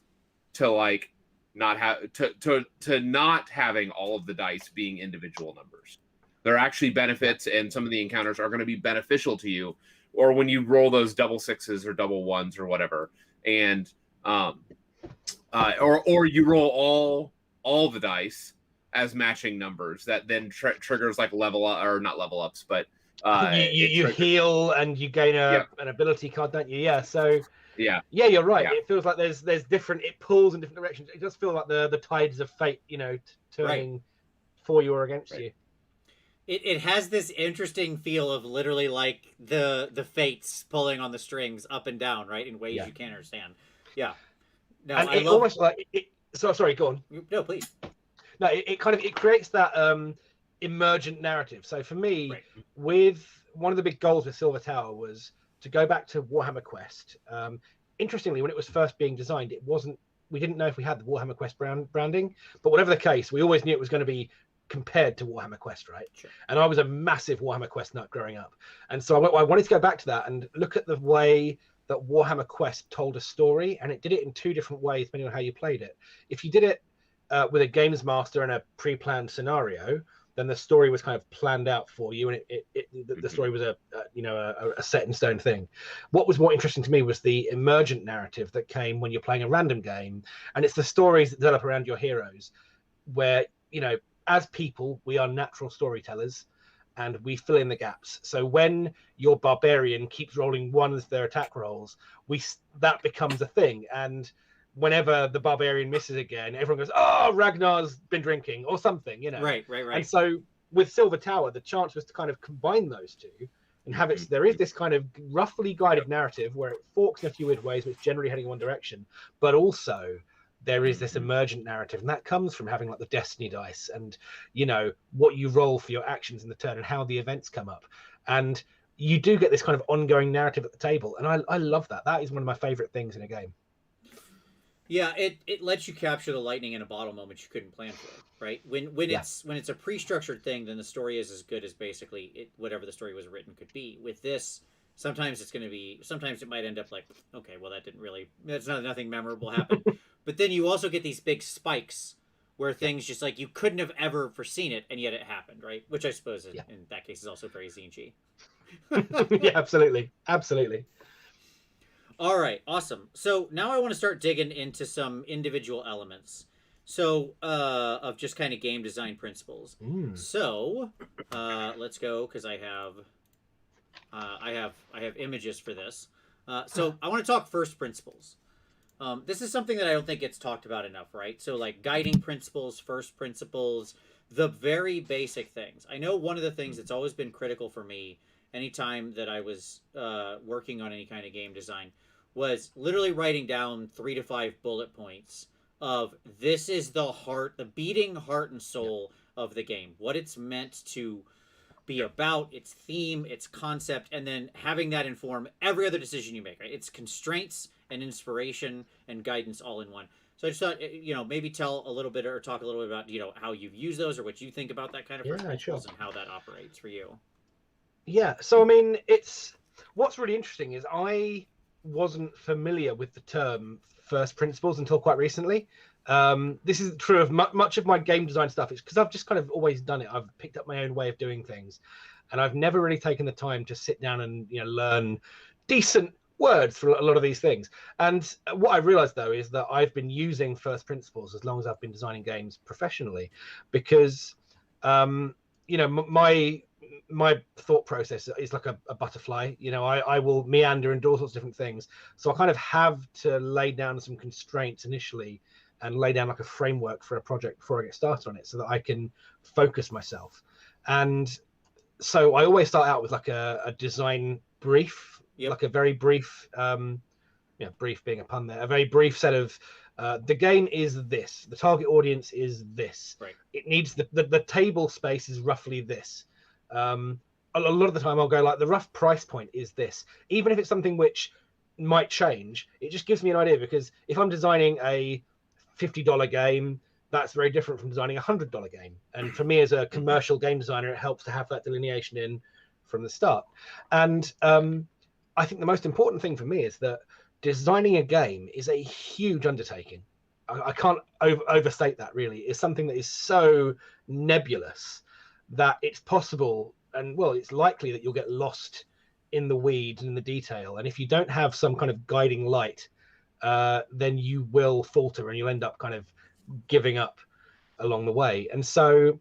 to like not have to not having all of the dice being individual numbers. There are actually benefits, and some of the encounters are going to be beneficial to you, or when you roll those double 6s or double 1s or whatever, and or you roll all the dice as matching numbers that then triggers like level up, or not level ups, but you heal and you gain an ability card, don't you? Yeah. So you're right. It feels like there's different. It pulls in different directions. It does feel like the tides of fate, turning for you or against you. It has this interesting feel of literally like the fates pulling on the strings up and down, right, in ways you can't understand. Yeah. No, and it almost like it. So sorry, go on. No, please. No, it kind of creates that emergent narrative. So for me, with one of the big goals with Silver Tower was to go back to Warhammer Quest. Interestingly, when it was first being designed, we didn't know if we had the Warhammer Quest branding, but whatever the case, we always knew it was going to be compared to Warhammer Quest, right? Sure. And I was a massive Warhammer Quest nut growing up, and so I wanted to go back to that and look at the way that Warhammer Quest told a story, and it did it in 2 different ways depending on how you played it. If you did it with a games master and a pre-planned scenario, then the story was kind of planned out for you, and the story was a set in stone thing. What was more interesting to me was the emergent narrative that came when you're playing a random game, and it's the stories that develop around your heroes, where as people, we are natural storytellers, and we fill in the gaps. So when your barbarian keeps rolling 1s their attack rolls, that becomes a thing. And whenever the barbarian misses again, everyone goes, "Oh, Ragnar's been drinking," or something, Right. And so with Silver Tower, the chance was to kind of combine those 2 and have it. There is this kind of roughly guided narrative where it forks in a few weird ways, but it's generally heading in one direction. But also, there is this emergent narrative, and that comes from having like the destiny dice and what you roll for your actions in the turn and how the events come up, and you do get this kind of ongoing narrative at the table, and I love that. That is one of my favorite things in a game. Yeah, it lets you capture the lightning in a bottle moment you couldn't plan for, right? When it's a pre-structured thing, then the story is as good as basically whatever the story was written could be. With this, sometimes it might end up like, okay, well nothing memorable happened. But then you also get these big spikes where things just like you couldn't have ever foreseen it, and yet it happened, right? Which I suppose in that case is also very ZG. Yeah, absolutely. All right, awesome. So now I want to start digging into some individual elements. So, of just kind of game design principles. So, let's go because I have images for this. So I want to talk first principles. This is something that I don't think gets talked about enough, right? So like guiding principles, first principles, the very basic things. I know one of the things that's always been critical for me anytime that I was working on any kind of game design was literally writing down 3 to 5 bullet points of this is the heart, the beating heart and soul of the game, what it's meant to be about, its theme, its concept, and then having that inform every other decision you make, right? It's constraints and inspiration and guidance all in one. So I just thought, maybe tell a little bit or talk a little bit about, how you've used those or what you think about that kind of first principles and how that operates for you. Yeah. So, I mean, what's really interesting is I wasn't familiar with the term first principles until quite recently. This is true of much of my game design stuff. It's because I've just kind of always done it. I've picked up my own way of doing things, and I've never really taken the time to sit down and learn decent words for a lot of these things. And what I realized though is that I've been using first principles as long as I've been designing games professionally, because my thought process is like a butterfly. I will meander and do all sorts of different things. So I kind of have to lay down some constraints initially and lay down like a framework for a project before I get started on it so that I can focus myself. And so I always start out with like a design brief, like a very brief, brief being a pun there, a very brief set of, the game is this, the target audience is this. Right. It needs the table space is roughly this. A lot of the time I'll go like the rough price point is this, even if it's something which might change. It just gives me an idea, because if I'm designing a $50 game, that's very different from designing a $100 game. And for me as a commercial game designer, it helps to have that delineation in from the start. And I think the most important thing for me is that designing a game is a huge undertaking. I can't overstate that, really. It's something that is so nebulous that it's possible, and well, it's likely that you'll get lost in the weeds and in the detail. And if you don't have some kind of guiding light, then you will falter and you'll end up kind of giving up along the way. And so,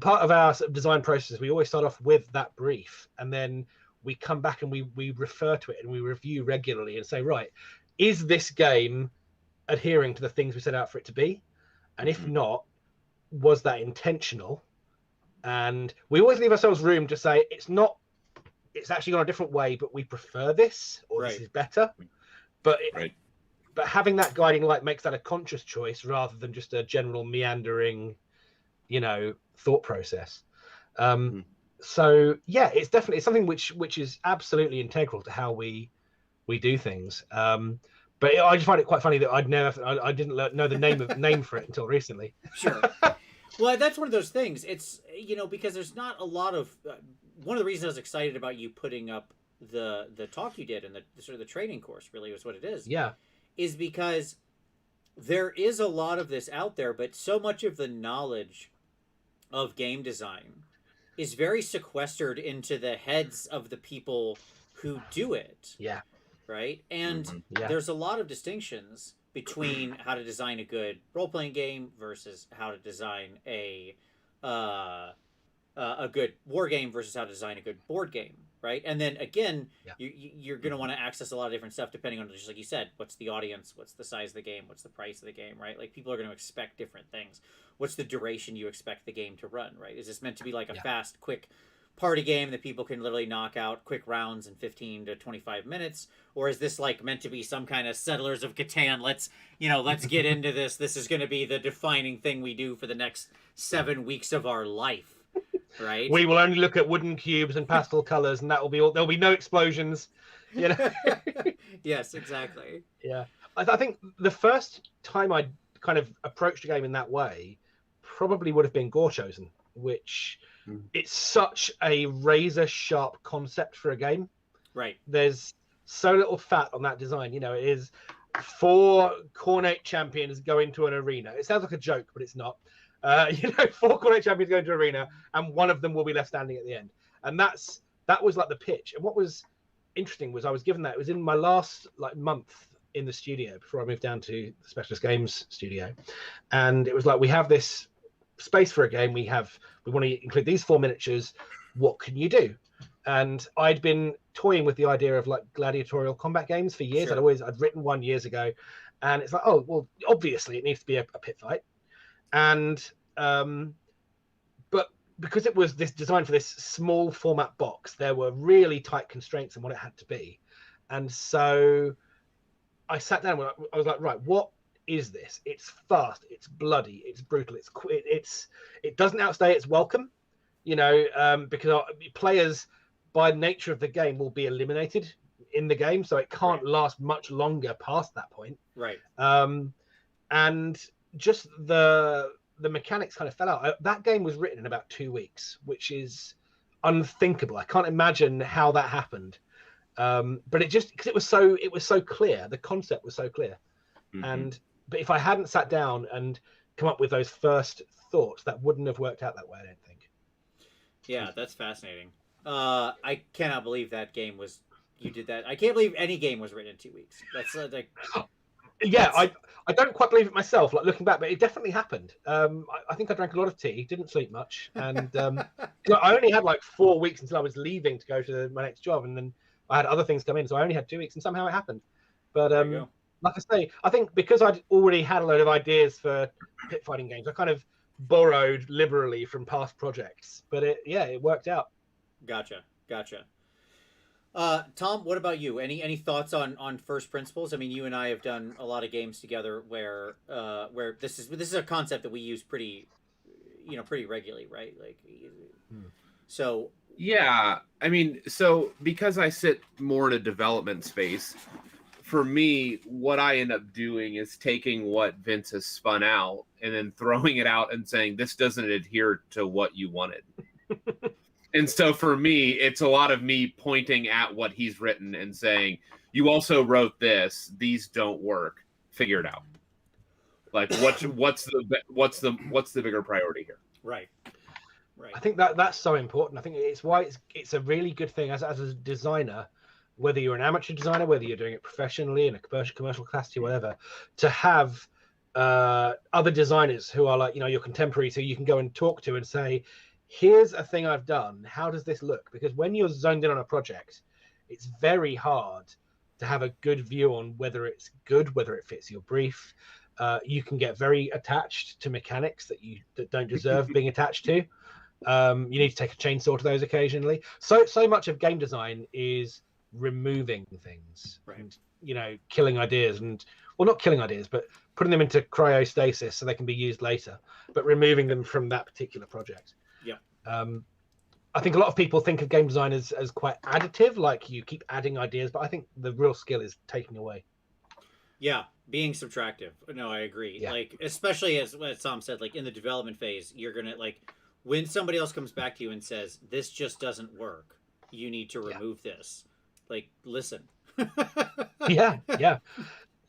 part of our sort of design process, we always start off with that brief, and then we come back and we refer to it and we review regularly and say, right, is this game adhering to the things we set out for it to be? And if not, was that intentional? And we always leave ourselves room to say, it's not, it's actually gone a different way, but we prefer this, or this is better. But but having that guiding light makes that a conscious choice rather than just a general meandering, thought process. So it's definitely something which is absolutely integral to how we do things. But I just find it quite funny that I didn't know the name for it until recently. Sure. Well, that's one of those things. It's because there's not a lot of one of the reasons I was excited about you putting up the talk you did and the sort of the training course really was what it is. Yeah. Is because there is a lot of this out there, but so much of the knowledge of game design is very sequestered into the heads of the people who do it. Yeah. Right? And there's a lot of distinctions between how to design a good role-playing game versus how to design a good war game versus how to design a good board game, right? And then again, you're going to want to access a lot of different stuff depending on, just like you said, what's the audience, what's the size of the game, what's the price of the game, right? Like people are going to expect different things. What's the duration you expect the game to run, right? Is this meant to be like a fast, quick party game that people can literally knock out quick rounds in 15 to 25 minutes, or is this like meant to be some kind of Settlers of Catan, let's get into this, this is going to be the defining thing we do for the next 7 weeks of our life, right? We will only look at wooden cubes and pastel colors, and that will be all. There'll be no explosions, Yes, exactly. Yeah, I think the first time I kind of approached a game in that way probably would have been Gore Chosen, which it's such a razor sharp concept for a game. Right. There's so little fat on that design. It is 4 Cornate champions go into an arena. It sounds like a joke, but it's not. 4 Cornate champions go into an arena, and one of them will be left standing at the end. And that was like the pitch. And what was interesting was I was given that. It was in my last month in the studio before I moved down to the Specialist Games studio, and it was like, we have this space for a game. We want to include these 4 miniatures. What can you do? And I'd been toying with the idea of like gladiatorial combat games for years. Sure. I'd written one years ago, and it's like, oh well, obviously it needs to be a pit fight, and but because it was this designed for this small format box, there were really tight constraints on what it had to be. And so I sat down and I was like, right, what is this? It's fast, it's bloody, it's brutal, it doesn't outstay its welcome, because players, by nature of the game, will be eliminated in the game, so it can't last much longer past that point. Right. And just the mechanics kind of fell out. That game was written in about 2 weeks, which is unthinkable. I can't imagine how that happened. But it just, because it was so clear, the concept was so clear. Mm-hmm. But if I hadn't sat down and come up with those first thoughts, that wouldn't have worked out that way, I don't think. Yeah, that's fascinating. I cannot believe you did that. I can't believe any game was written in 2 weeks. That's like... Yeah, I don't quite believe it myself, like looking back, but it definitely happened. I think I drank a lot of tea, didn't sleep much, and I only had like 4 weeks until I was leaving to go to my next job, and then I had other things come in, so I only had 2 weeks, and somehow it happened. But like I say, I think because I'd already had a load of ideas for pit fighting games, I kind of borrowed liberally from past projects. But it worked out. Gotcha. Tom, what about you? Any thoughts on first principles? I mean, you and I have done a lot of games together where this is a concept that we use pretty regularly, right? Like, so yeah, I mean, so because I sit more in a development space, for me, what I end up doing is taking what Vince has spun out and then throwing it out and saying, this doesn't adhere to what you wanted. And so for me, it's a lot of me pointing at what he's written and saying, you also wrote this, these don't work, figure it out. Like, what's the bigger priority here? Right. I think that's so important. I think it's why it's a really good thing as a designer, whether you're an amateur designer, whether you're doing it professionally in a commercial capacity, whatever, to have other designers who are like, your contemporaries, who you can go and talk to and say, here's a thing I've done. How does this look? Because when you're zoned in on a project, it's very hard to have a good view on whether it's good, whether it fits your brief. You can get very attached to mechanics that don't deserve being attached to. You need to take a chainsaw to those occasionally. So much of game design is removing things, right? And killing ideas, not killing ideas, but putting them into cryostasis so they can be used later, but removing them from that particular project. I think a lot of people think of game design as quite additive, like you keep adding ideas, but I think the real skill is taking away. Yeah, being subtractive. No, I agree. Yeah. Like, especially as Tom said, like in the development phase, you're gonna, like, when somebody else comes back to you and says, this just doesn't work, you need to remove this. Like, listen. Yeah.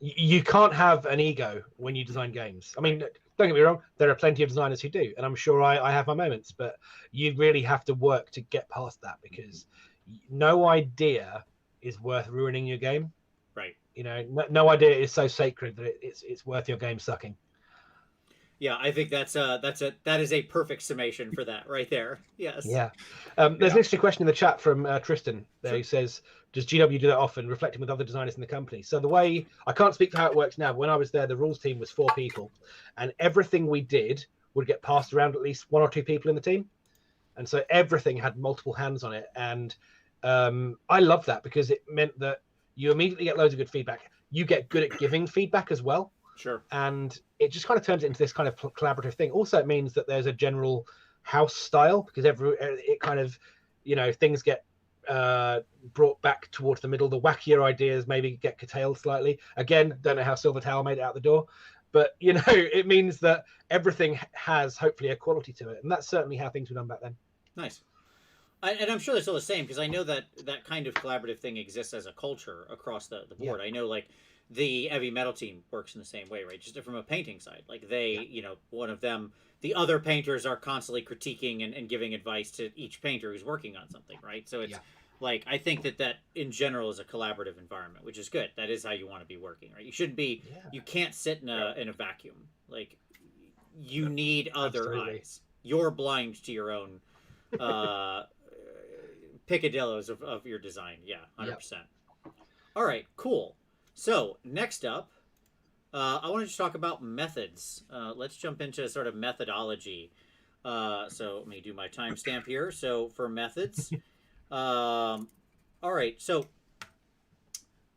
You can't have an ego when you design games. I mean, don't get me wrong, there are plenty of designers who do, and I'm sure I have my moments, but you really have to work to get past that, because no idea is worth ruining your game. Right. No idea is so sacred that it's worth your game sucking. Yeah, I think that is a perfect summation for that right there. Yes. Yeah. There's an interesting question in the chat from Tristan there. Sure. Who says, does GW do that often, reflecting with other designers in the company? So the way, I can't speak for how it works now, but when I was there, the rules team was 4 people, and everything we did would get passed around at least 1 or 2 people in the team. And so everything had multiple hands on it. And I love that, because it meant that you immediately get loads of good feedback. You get good at giving feedback as well. Sure. And it just kind of turns it into this kind of collaborative thing. Also, it means that there's a general house style, because it kind of, things get brought back towards the middle. The wackier ideas maybe get curtailed slightly. Again, don't know how Silver Tower made it out the door, but it means that everything has hopefully a quality to it, and that's certainly how things were done back then. Nice. And I'm sure they're still the same, because I know that kind of collaborative thing exists as a culture across the board. Yeah. I know, like, the heavy metal team works in the same way, right? Just from a painting side, like they, one of them, the other painters are constantly critiquing and giving advice to each painter who's working on something, right? So it's, Like, I think that in general is a collaborative environment, which is good. That is how you want to be working, right? You shouldn't be, you can't sit in a vacuum. Like, you need other eyes. You're blind to your own picadillos of your design. Yeah, 100%. All right, cool. So next up, I want to just talk about methods. Let's jump into sort of methodology. So let me do my timestamp here. So for methods, all right. So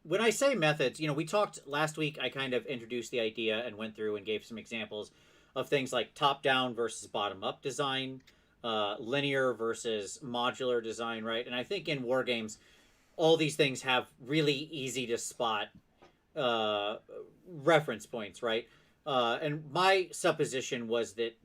when I say methods, we talked last week. I kind of introduced the idea and went through and gave some examples of things like top-down versus bottom-up design, linear versus modular design, right? And I think in Wargames, all these things have really easy to spot reference points, right? And my supposition was that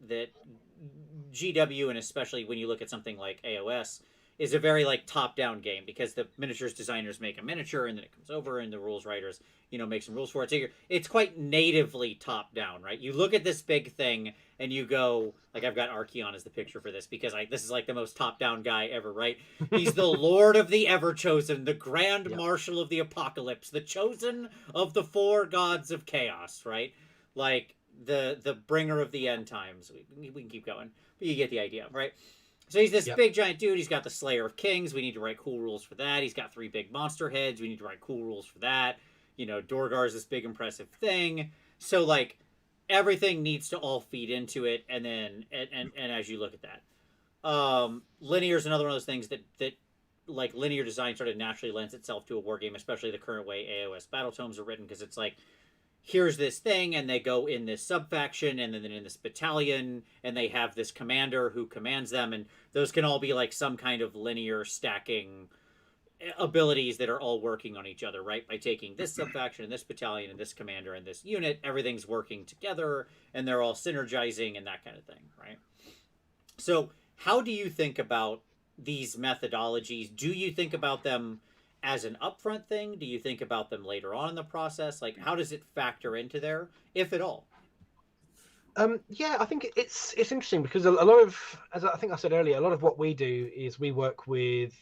GW, and especially when you look at something like AOS, is a very like top-down game, because the miniatures designers make a miniature and then it comes over and the rules writers make some rules for it. So it's quite natively top-down, right? You look at this big thing and you go, like, I've got Archeon as the picture for this because this is like the most top-down guy ever, right? He's the Lord of the Ever-Chosen, the Grand Marshal of the Apocalypse, the chosen of the 4 gods of chaos, right? Like the bringer of the end times. We can keep going, but you get the idea, right? So he's this big giant dude. He's got the Slayer of Kings. We need to write cool rules for that. He's got 3 big monster heads. We need to write cool rules for that. Dorgar's this big impressive thing. So like everything needs to all feed into it, and then and as you look at that, linear is another one of those things that like linear design sort of naturally lends itself to a war game, especially the current way AOS battle tomes are written, because it's like, here's this thing, and they go in this sub-faction, and then in this battalion, and they have this commander who commands them, and those can all be like some kind of linear stacking abilities that are all working on each other, right? By taking this sub-faction and this battalion and this commander and this unit, everything's working together, and they're all synergizing and that kind of thing, right? So how do you think about these methodologies? Do you think about them as an upfront thing? Do you think about them later on in the process? Like, how does it factor into there, if at all? I think it's interesting, because a lot of, as I think I said earlier, a lot of what we do is we work with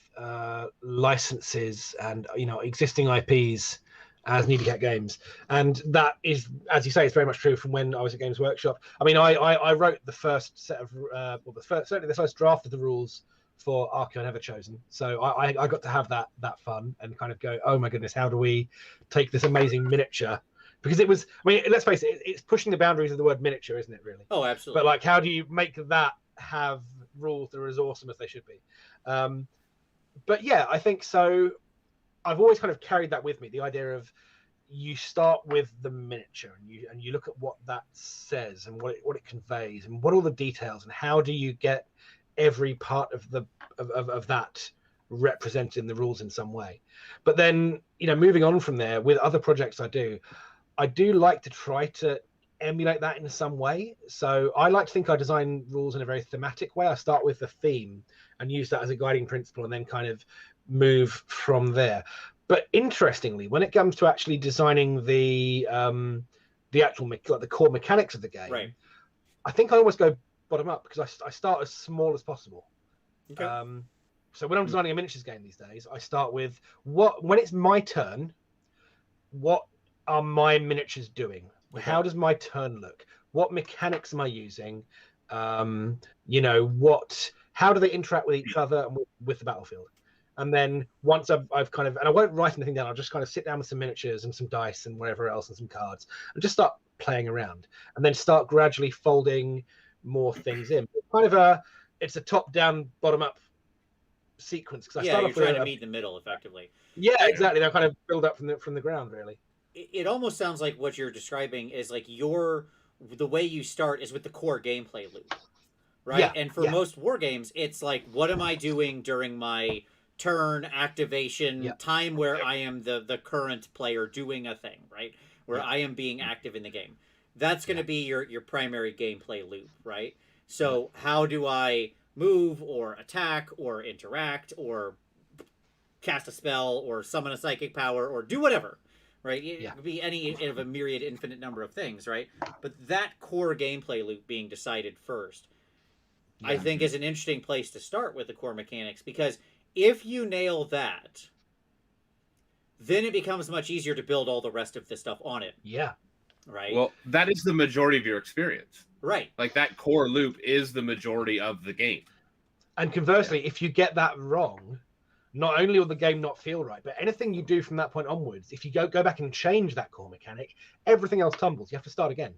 licenses and existing IPs as NeedyCat Games, and that is, as you say, it's very much true from when I was at Games Workshop. I mean, I wrote the first set of certainly the first draft of the rules for Archeon Ever-Chosen. So I got to have that fun and kind of go, oh my goodness, how do we take this amazing miniature? Because it was, I mean, let's face it, it's pushing the boundaries of the word miniature, isn't it, really? Oh, absolutely. But like, how do you make that have rules that are as awesome as they should be? But yeah, I think so. I've always kind of carried that with me, the idea of you start with the miniature and you look at what that says and what it conveys and what all the details, and how do you get every part of that represented in the rules in some way. But then, moving on from there with other projects I do like to try to emulate that in some way. So I like to think I design rules in a very thematic way. I start with the theme and use that as a guiding principle, and then kind of move from there. But interestingly, when it comes to actually designing the actual the core mechanics of the game, right, I think I almost go bottom up, because I start as small as possible. Okay. So when I'm designing a miniatures game these days, I start with when it's my turn, what are my miniatures doing? Okay. How does my turn look? What mechanics am I using? How do they interact with each other and with the battlefield? And then once I've kind of, and I won't write anything down, I'll just kind of sit down with some miniatures and some dice and whatever else and some cards and just start playing around, and then start gradually folding more things in. It's a top-down, bottom-up sequence. You're trying to meet the middle, effectively. Yeah, exactly. They'll kind of build up from the ground, really. It almost sounds like what you're describing is like the way you start is with the core gameplay loop, right? Yeah, and for most war games, it's like, what am I doing during my turn activation time where I am the current player doing a thing, right? Where I am being active in the game. That's going to be your primary gameplay loop, right? So how do I move or attack or interact or cast a spell or summon a psychic power or do whatever, right? It could be any of a myriad infinite number of things, right? But that core gameplay loop being decided first, I think, is an interesting place to start with the core mechanics, because if you nail that, then it becomes much easier to build all the rest of the stuff on it. Yeah. Right. Well, that is the majority of your experience. Right. Like that core loop is the majority of the game. And conversely, if you get that wrong, not only will the game not feel right, but anything you do from that point onwards, if you go back and change that core mechanic, everything else tumbles. You have to start again.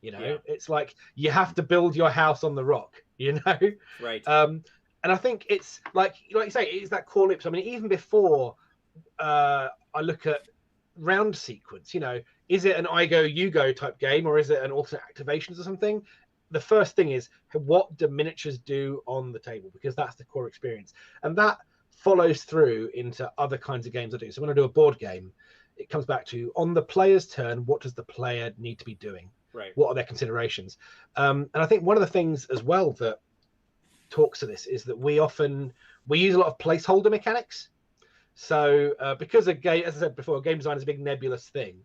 You know, it's like you have to build your house on the rock, you know? Right. And I think it's like you say, it's that core loops. I mean, even before I look at round sequence, you know, is it an I go, you go type game, or is it an alternate activations or something? The first thing is, what do miniatures do on the table? Because that's the core experience. And that follows through into other kinds of games I do. So when I do a board game, it comes back to, on the player's turn, what does the player need to be doing? Right. What are their considerations? And I think one of the things as well that talks to this is that we use a lot of placeholder mechanics. So because a game, as I said before, game design is a big nebulous thing.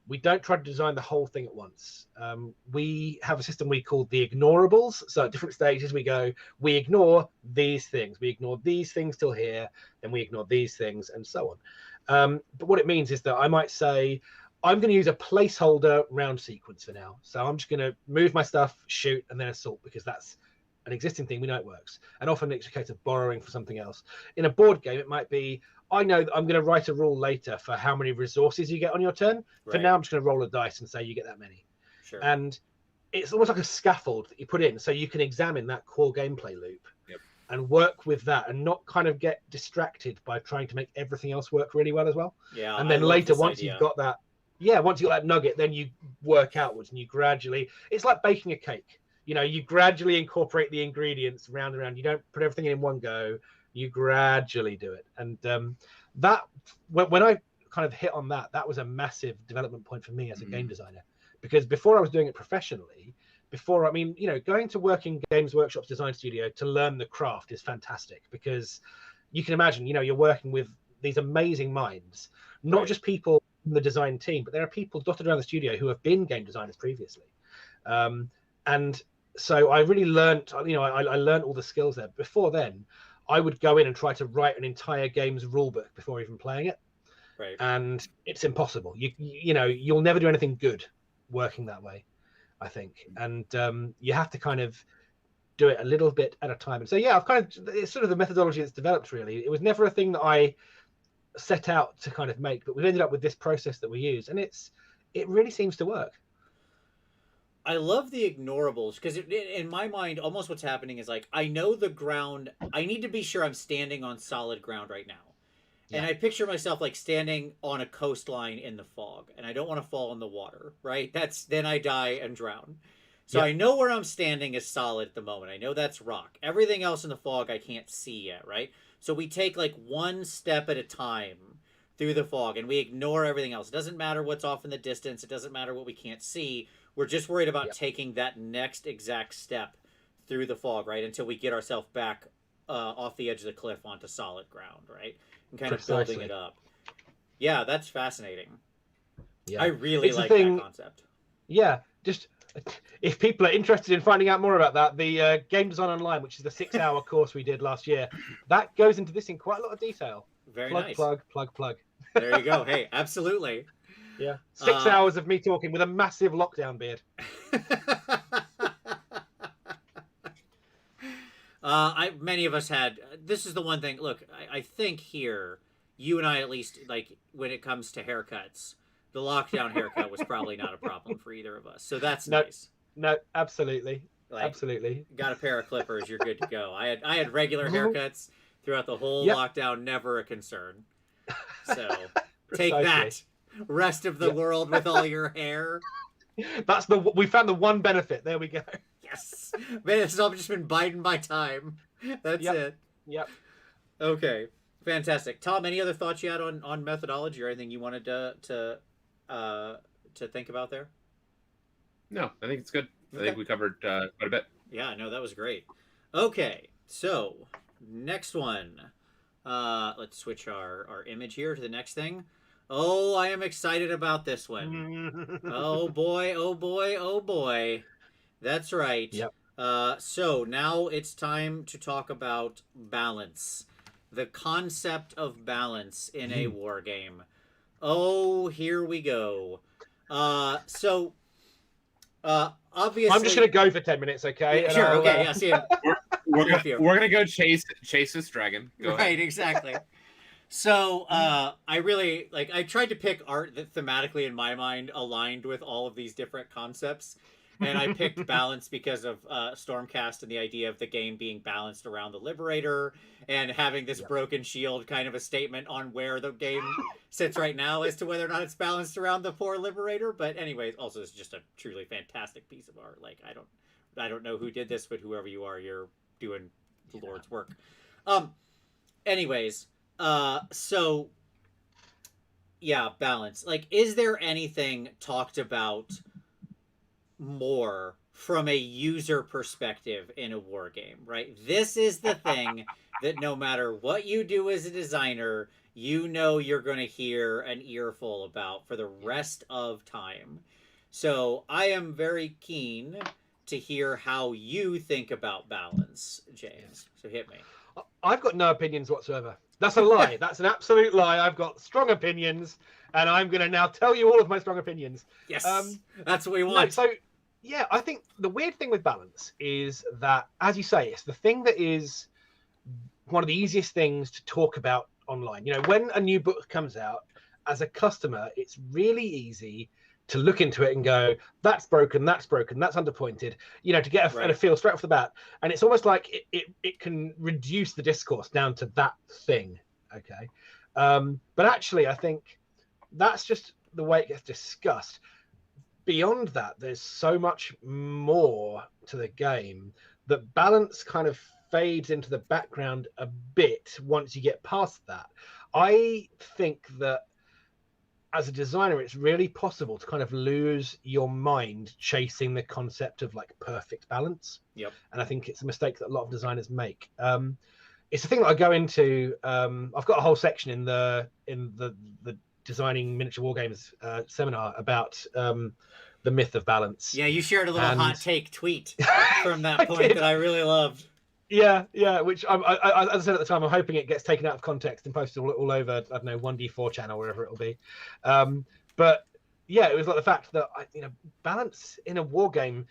We don't try to design the whole thing at once. We have a system we call the ignorables. So at different stages, we ignore these things. We ignore these things till here, then we ignore these things, and so on. But what it means is that I might say, I'm going to use a placeholder round sequence for now. So I'm just going to move my stuff, shoot, and then assault, because that's an existing thing. We know it works. And often it's a case of borrowing from something else. In a board game, it might be, I know that I'm going to write a rule later for how many resources you get on your turn. Right. For now, I'm just going to roll a dice and say you get that many. Sure. And it's almost like a scaffold that you put in, so you can examine that core gameplay loop and work with that, and not kind of get distracted by trying to make everything else work really well as well. Yeah. And then later, once you've got that, once you got that nugget, then you work outwards and you gradually. It's like baking a cake. You know, you gradually incorporate the ingredients round and round. You don't put everything in one go. You gradually do it. And that, when I kind of hit on that, that was a massive development point for me as a game designer. Because before I was doing it professionally, going to work in Games Workshop's design studio to learn the craft is fantastic, because you can imagine, you're working with these amazing minds, not just people in the design team, but there are people dotted around the studio who have been game designers previously. And so I really learned, I learned all the skills there. Before then, I would go in and try to write an entire game's rulebook before even playing it. Right. And it's impossible. You'll never do anything good working that way, I think. And you have to kind of do it a little bit at a time. And so, it's sort of the methodology that's developed, really. It was never a thing that I set out to kind of make, but we've ended up with this process that we use. And it really seems to work. I love the ignorables, because in my mind, almost what's happening is like, I know the ground. I need to be sure I'm standing on solid ground right now. And I picture myself like standing on a coastline in the fog, and I don't want to fall in the water, right? Then I die and drown. So I know where I'm standing is solid at the moment. I know that's rock. Everything else in the fog I can't see yet, right? So we take like one step at a time through the fog, and we ignore everything else. It doesn't matter what's off in the distance. It doesn't matter what we can't see. We're just worried about taking that next exact step through the fog, right? Until we get ourselves back off the edge of the cliff onto solid ground, right? And kind of building it up. Yeah, that's fascinating. Yeah. I really like that concept. Yeah, just if people are interested in finding out more about that, the Game Design Online, which is the 6-hour course we did last year, that goes into this in quite a lot of detail. Very nice. Plug. There you go. Hey, absolutely. Yeah. 6 hours of me talking with a massive lockdown beard. Many of us had. This is the one thing. Look, I think here, you and I at least, like when it comes to haircuts, the lockdown haircut was probably not a problem for either of us. So that's nice. No, absolutely, absolutely. Got a pair of clippers, you're good to go. I had regular haircuts throughout the whole lockdown, never a concern. So take that, rest of the world with all your hair. We found the one benefit. There we go. Yes, man, it's all just been biding my time. That's it. Yep. Okay, fantastic. Tom, any other thoughts you had on methodology or anything you wanted to think about there? No, I think it's good. I think we covered quite a bit. Yeah, no, that was great. Okay, so next one. Let's switch our image here to the next thing. Oh, I am excited about this one. Oh boy. That's right. Yep. So now it's time to talk about balance. the concept of balance in a war game. Oh, here we go. Obviously, I'm just gonna go for 10 minutes, okay? Yeah, sure. Okay. Yeah. See. We're gonna go chase this dragon. Go Right. ahead. Exactly. So I really like. I tried to pick art that thematically, in my mind, aligned with all of these different concepts, and I picked balance because of Stormcast and the idea of the game being balanced around the Liberator and having this broken shield, kind of a statement on where the game sits right now as to whether or not it's balanced around the poor Liberator. But anyways, also it's just a truly fantastic piece of art. Like I don't know who did this, but whoever you are, you're doing the Lord's work. Anyways. So yeah, balance. Like, is there anything talked about more from a user perspective in a war game, right? This is the thing that no matter what you do as a designer, you know you're going to hear an earful about for the rest of time. So I am very keen to hear how you think about balance, James. So hit me. I've got no opinions whatsoever. That's a lie. That's an absolute lie. I've got strong opinions, and I'm going to now tell you all of my strong opinions. Yes, that's what we want. No, so, yeah, I think the weird thing with balance is that, as you say, it's the thing that is one of the easiest things to talk about online. You know, when a new book comes out, as a customer, it's really easy to look into it and go, that's broken, that's underpointed, you know, to get a feel straight off the bat. And it's almost like it can reduce the discourse down to that thing, okay? But actually, I think that's just the way it gets discussed. Beyond that, there's so much more to the game that balance kind of fades into the background a bit once you get past that. I think that as a designer, it's really possible to kind of lose your mind chasing the concept of like perfect balance. Yep. And I think it's a mistake that a lot of designers make. It's the thing that I go into. I've got a whole section in the designing miniature wargames seminar about the myth of balance. Yeah, you shared a little hot take tweet from that point that I really loved. Yeah, which as I said at the time, I'm hoping it gets taken out of context and posted all over, I don't know, 1D4 channel, wherever it'll be. But yeah, it was like the fact that, balance in a war game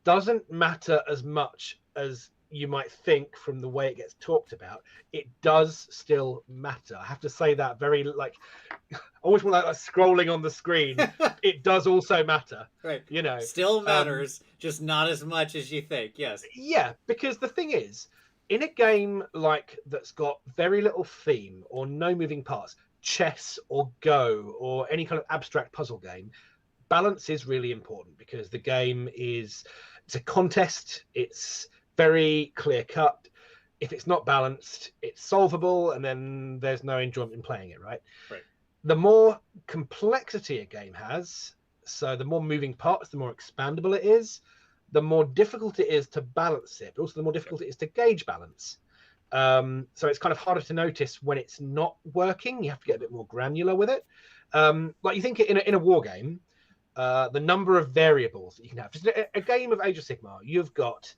doesn't matter as much as you might think from the way it gets talked about. It does still matter. I have to say that very, almost more like scrolling on the screen. It does also matter. Right. You know, still matters, just not as much as you think. Yes. Yeah, because the thing is, in a game like that's got very little theme or no moving parts, chess or Go or any kind of abstract puzzle game, balance is really important because the game it's a contest. It's very clear cut. If it's not balanced, it's solvable, and then there's no enjoyment in playing it, right? Right. The more complexity a game has, so the more moving parts, the more expandable it is, the more difficult it is to balance it, but also the more difficult it is to gauge balance. So it's kind of harder to notice when it's not working. You have to get a bit more granular with it. Like you think in a war game, the number of variables that you can have. Just a game of Age of Sigmar, you've got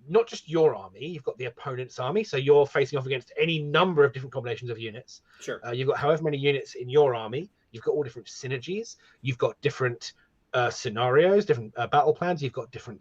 not just your army, you've got the opponent's army. So you're facing off against any number of different combinations of units. Sure. You've got however many units in your army. You've got all different synergies. You've got different scenarios, different battle plans. You've got different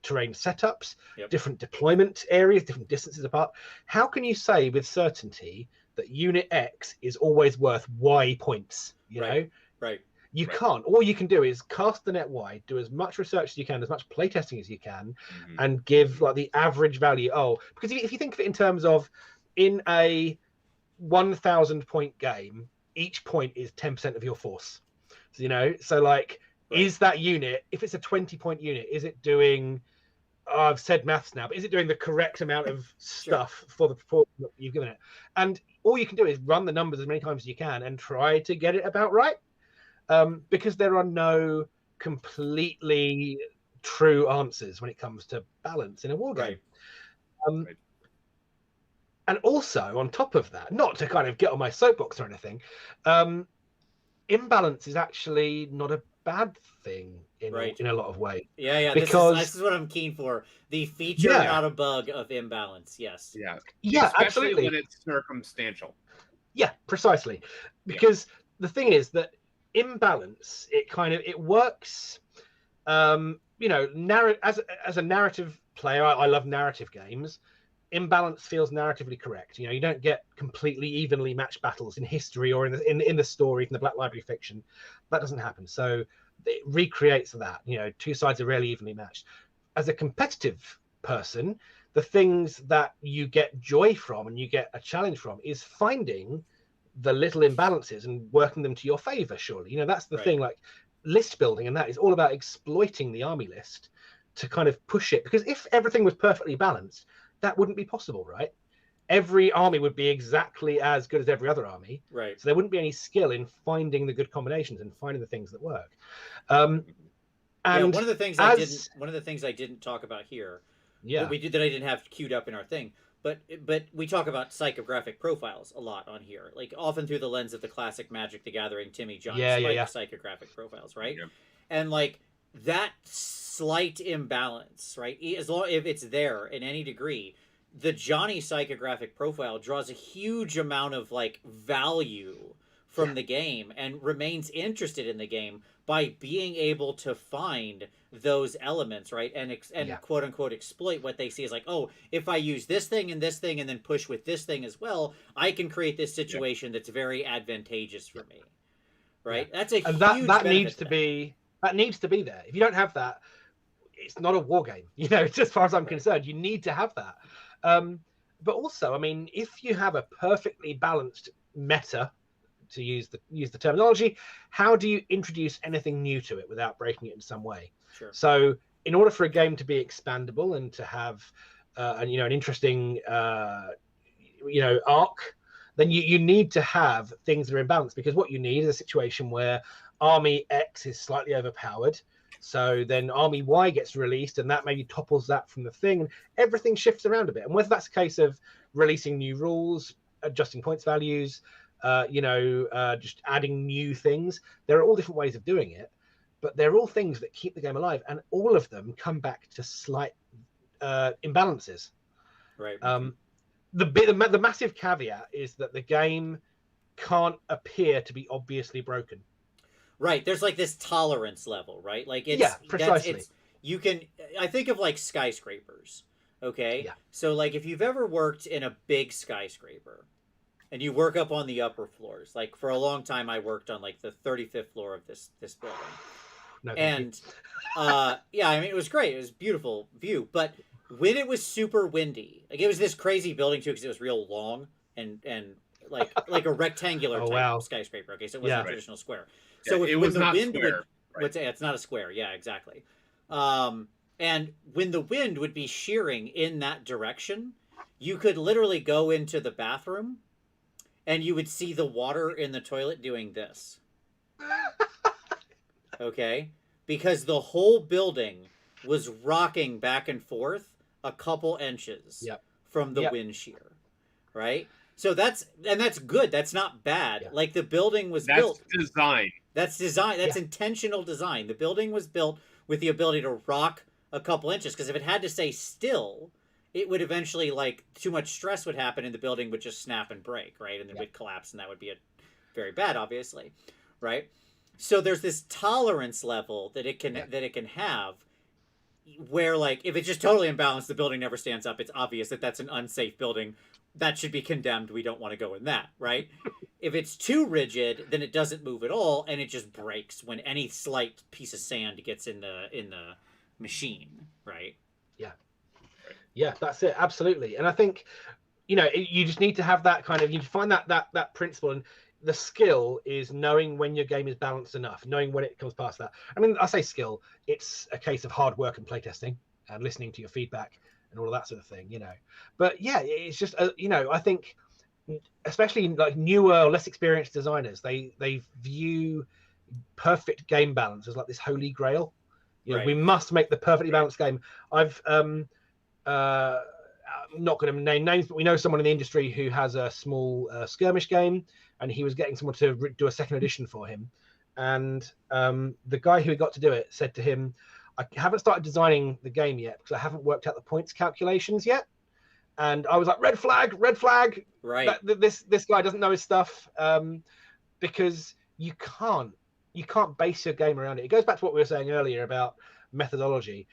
terrain setups, different deployment areas, different distances apart. How can you say with certainty that unit X is always worth Y points? You know? Right. You can't. All you can do is cast the net wide, do as much research as you can, as much playtesting as you can, and give like the average value. Because if you think of it in terms of in a 1,000 point game, each point is 10% of your force. So, you know, so like, is that unit, if it's a 20-point unit, is it doing, I've said maths now, but is it doing the correct amount of stuff for the proportion that you've given it? And all you can do is run the numbers as many times as you can and try to get it about right. Because there are no completely true answers when it comes to balance in a war game. And also, on top of that, not to kind of get on my soapbox or anything, imbalance is actually not a bad thing in a lot of ways. Yeah. Because this is what I'm keen for. The feature, not a bug, of imbalance. Yes. Yeah. Yeah, Especially absolutely. when it's circumstantial. Yeah, precisely. Because the thing is that imbalance, it works. As a narrative player, I love narrative games. Imbalance feels narratively correct. You don't get completely evenly matched battles in history or in the story, in the Black Library fiction. That doesn't happen. So it recreates that. Two sides are rarely evenly matched. As a competitive person, the things that you get joy from and you get a challenge from is finding the little imbalances and working them to your favor. Surely, that's the thing. Like list building, and that is all about exploiting the army list to kind of push it. Because if everything was perfectly balanced, that wouldn't be possible, right? Every army would be exactly as good as every other army, right? So there wouldn't be any skill in finding the good combinations and finding the things that work. And one of the things I didn't talk about here, that I didn't have queued up in our thing, but we talk about psychographic profiles a lot on here, like often through the lens of the classic Magic the Gathering Timmy John psychographic profiles, right? Yeah. And like that slight imbalance, right? As long if it's there in any degree, the Johnny psychographic profile draws a huge amount of like value from the game and remains interested in the game by being able to find those elements, right? And quote unquote exploit what they see as like, oh, if I use this thing and then push with this thing as well, I can create this situation that's very advantageous for me, right? That's a huge that needs to be there. If you don't have that, it's not a war game. Just as far as I'm concerned, you need to have that. But also, I mean, if you have a perfectly balanced meta, to use the terminology, how do you introduce anything new to it without breaking it in some way? Sure. So in order for a game to be expandable and to have an interesting arc, then you need to have things that are in balance, because what you need is a situation where army X is slightly overpowered, so then army Y gets released and that maybe topples that from the thing, and everything shifts around a bit. And whether that's a case of releasing new rules, adjusting points values, just adding new things, there are all different ways of doing it, but they're all things that keep the game alive, and all of them come back to slight imbalances. Right. The massive caveat is that the game can't appear to be obviously broken. Right. There's like this tolerance level, right? Like precisely. I think of like skyscrapers. Okay. Yeah. So like if you've ever worked in a big skyscraper, and you work up on the upper floors. Like for a long time, I worked on like the 35th floor of this building. I mean, it was great. It was a beautiful view. But when it was super windy, like it was this crazy building too, because it was real long and like a rectangular type skyscraper. Okay, so it wasn't a traditional square. So it was not square. It's not a square. Yeah, exactly. And when the wind would be shearing in that direction, you could literally go into the bathroom and you would see the water in the toilet doing this. Okay? Because the whole building was rocking back and forth a couple inches from the wind shear. Right? So that's good. That's not bad. Yeah. Like the building was built. That's design. That's design. That's intentional design. The building was built with the ability to rock a couple inches, because if it had to stay still, it would eventually, like, too much stress would happen and the building would just snap and break, right? And then it would collapse, and that would be very bad, obviously, right? So there's this tolerance level that it can have, where, like, if it's just totally imbalanced, the building never stands up. It's obvious that that's an unsafe building. That should be condemned. We don't want to go in that, right? If it's too rigid, then it doesn't move at all, and it just breaks when any slight piece of sand gets in the machine, right? Yeah, that's it. Absolutely. And I think, you just need to have that kind of, you find that principle, and the skill is knowing when your game is balanced enough, knowing when it comes past that. I mean, I say skill, it's a case of hard work and playtesting and listening to your feedback and all of that sort of thing, But yeah, it's just, I think, especially like newer or less experienced designers, they view perfect game balance as like this holy grail. We must make the perfectly balanced game. I'm not going to name names, but we know someone in the industry who has a small skirmish game, and he was getting someone to do a second edition for him, and the guy who got to do it said to him, I haven't started designing the game yet because I haven't worked out the points calculations yet. And I was like, red flag. Right. This guy doesn't know his stuff, because you can't base your game around it. It goes back to what we were saying earlier about methodology.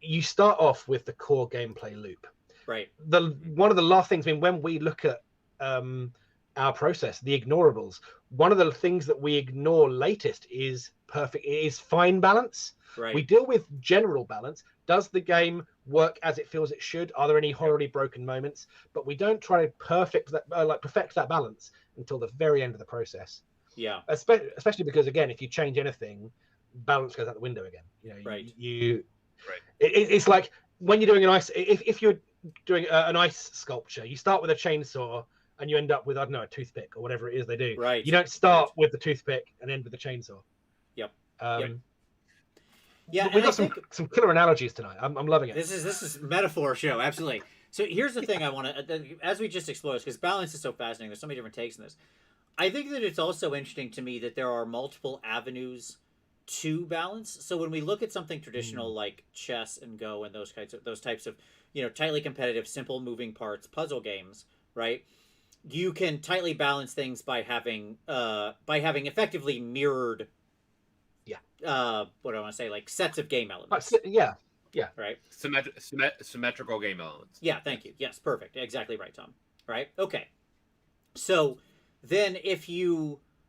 You start off with the core gameplay loop. Right. One of the last things, I mean, when we look at our process, the ignorables, one of the things that we ignore latest is fine balance. Right. We deal with general balance. Does the game work as it feels it should? Are there any horribly broken moments? But we don't try to perfect that balance until the very end of the process. Yeah. Especially because, again, if you change anything, balance goes out the window again. Right. It's like when you're doing an ice. If you're doing an ice sculpture, you start with a chainsaw and you end up with, I don't know, a toothpick or whatever it is they do. Right. You don't start with the toothpick and end with the chainsaw. Yep. Yeah, we got some killer analogies tonight. I'm loving it. This is metaphor show, absolutely. So here's the thing I want to, as we just explored, because balance is so fascinating. There's so many different takes in this. I think that it's also interesting to me that there are multiple avenues to balance. So when we look at something traditional like chess and Go and those types of tightly competitive, simple moving parts puzzle games, right? You can tightly balance things by having effectively mirrored. What do I want to say? Like sets of game elements. Yeah. Right. Symmetrical game elements. Yeah. Thank you. Yes. Perfect. Exactly right, Tom. Right. Okay. So then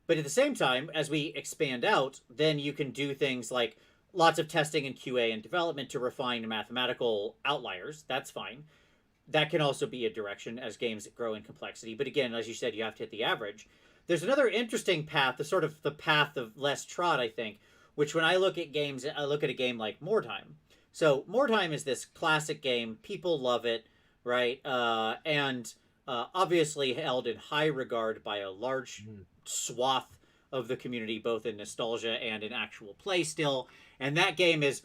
but at the same time, as we expand out, then you can do things like lots of testing and QA and development to refine mathematical outliers. That's fine. That can also be a direction as games grow in complexity. But again, as you said, you have to hit the average. There's another interesting path, the path of less trod, I think, which when I look at games, I look at a game like More Time. So More Time is this classic game. People love it, right? And obviously held in high regard by a large swath of the community, both in nostalgia and in actual play still. And that game is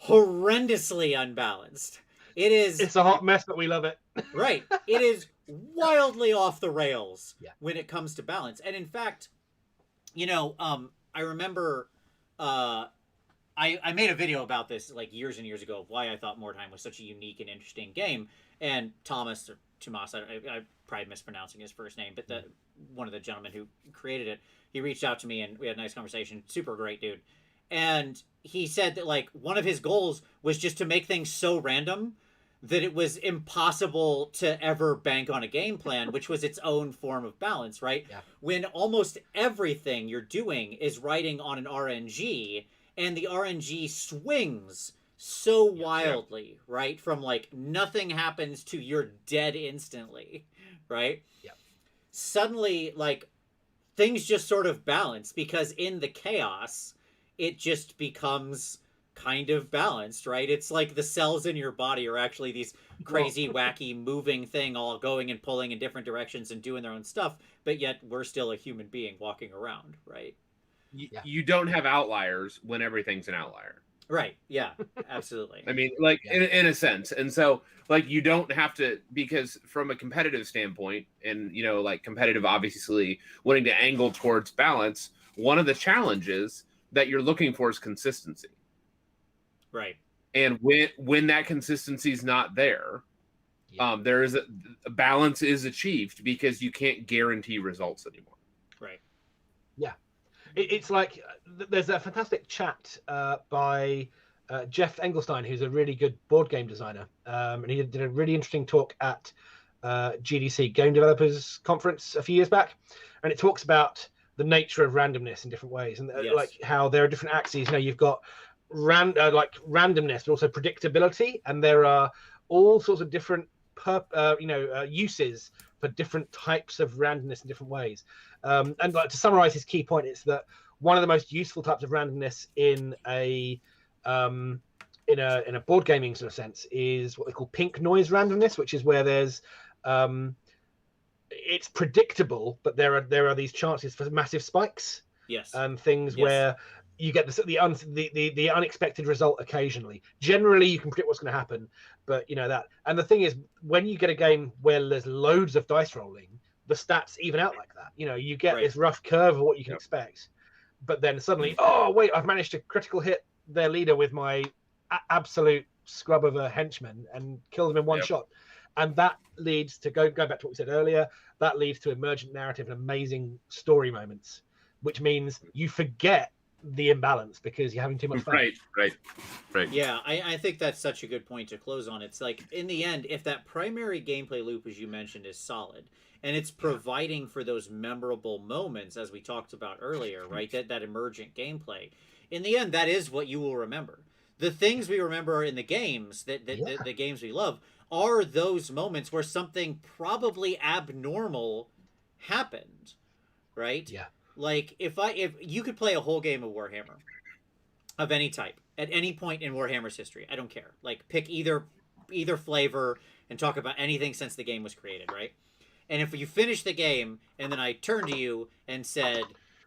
horrendously unbalanced. It's a hot mess, but we love it. Right. It is wildly off the rails when it comes to balance. And in fact, I remember I made a video about this like years and years ago of why I thought More Time was such a unique and interesting game. And Thomas, I probably mispronouncing his first name, but one of the gentlemen who created it, he reached out to me and we had a nice conversation. Super great dude. And he said that like one of his goals was just to make things so random that it was impossible to ever bank on a game plan, which was its own form of balance, right? Yeah. When almost everything you're doing is writing on an RNG, and the RNG swings so wildly, right? From like nothing happens to you're dead instantly, right? Yeah. Suddenly, like, things just sort of balance because in the chaos, it just becomes kind of balanced, right? It's like the cells in your body are actually these crazy, wacky, moving thing all going and pulling in different directions and doing their own stuff, but yet we're still a human being walking around, right? You don't have outliers when everything's an outlier. Right. Yeah, absolutely. I mean, like in a sense. And so like you don't have to, because from a competitive standpoint and, like competitive, obviously wanting to angle towards balance, one of the challenges that you're looking for is consistency. Right. And when that consistency is not there, there is a balance is achieved because you can't guarantee results anymore. Right. Yeah. It's like there's a fantastic chat by Jeff Engelstein, who's a really good board game designer. And he did a really interesting talk at GDC Game Developers Conference a few years back. And it talks about the nature of randomness in different ways and like how there are different axes. You've got randomness, but also predictability. And there are all sorts of different uses for different types of randomness in different ways. And like to summarize his key point, it's that one of the most useful types of randomness in a board gaming sort of sense is what they call pink noise randomness, which is where there's it's predictable, but there are these chances for massive spikes. Yes. And things where you get the unexpected result occasionally. Generally, you can predict what's going to happen, but that. And the thing is, when you get a game where there's loads of dice rolling, the stats even out like that. You get this rough curve of what you can expect. but then suddenly, oh wait, I've managed to critical hit their leader with my absolute scrub of a henchman and kill them in one shot. And that leads to go back to what we said earlier. That leads to emergent narrative and amazing story moments, which means you forget the imbalance because you're having too much fun. Right. Yeah, I think that's such a good point to close on. It's like, in the end, if that primary gameplay loop, as you mentioned, is solid, and it's providing for those memorable moments, as we talked about earlier, right? That emergent gameplay. In the end, that is what you will remember. The things we remember in the games, the games we love, are those moments where something probably abnormal happened, right? Yeah. Like, if you could play a whole game of Warhammer of any type at any point in Warhammer's history, I don't care. Like, pick either flavor and talk about anything since the game was created, right? And if you finish the game and then I turned to you and said,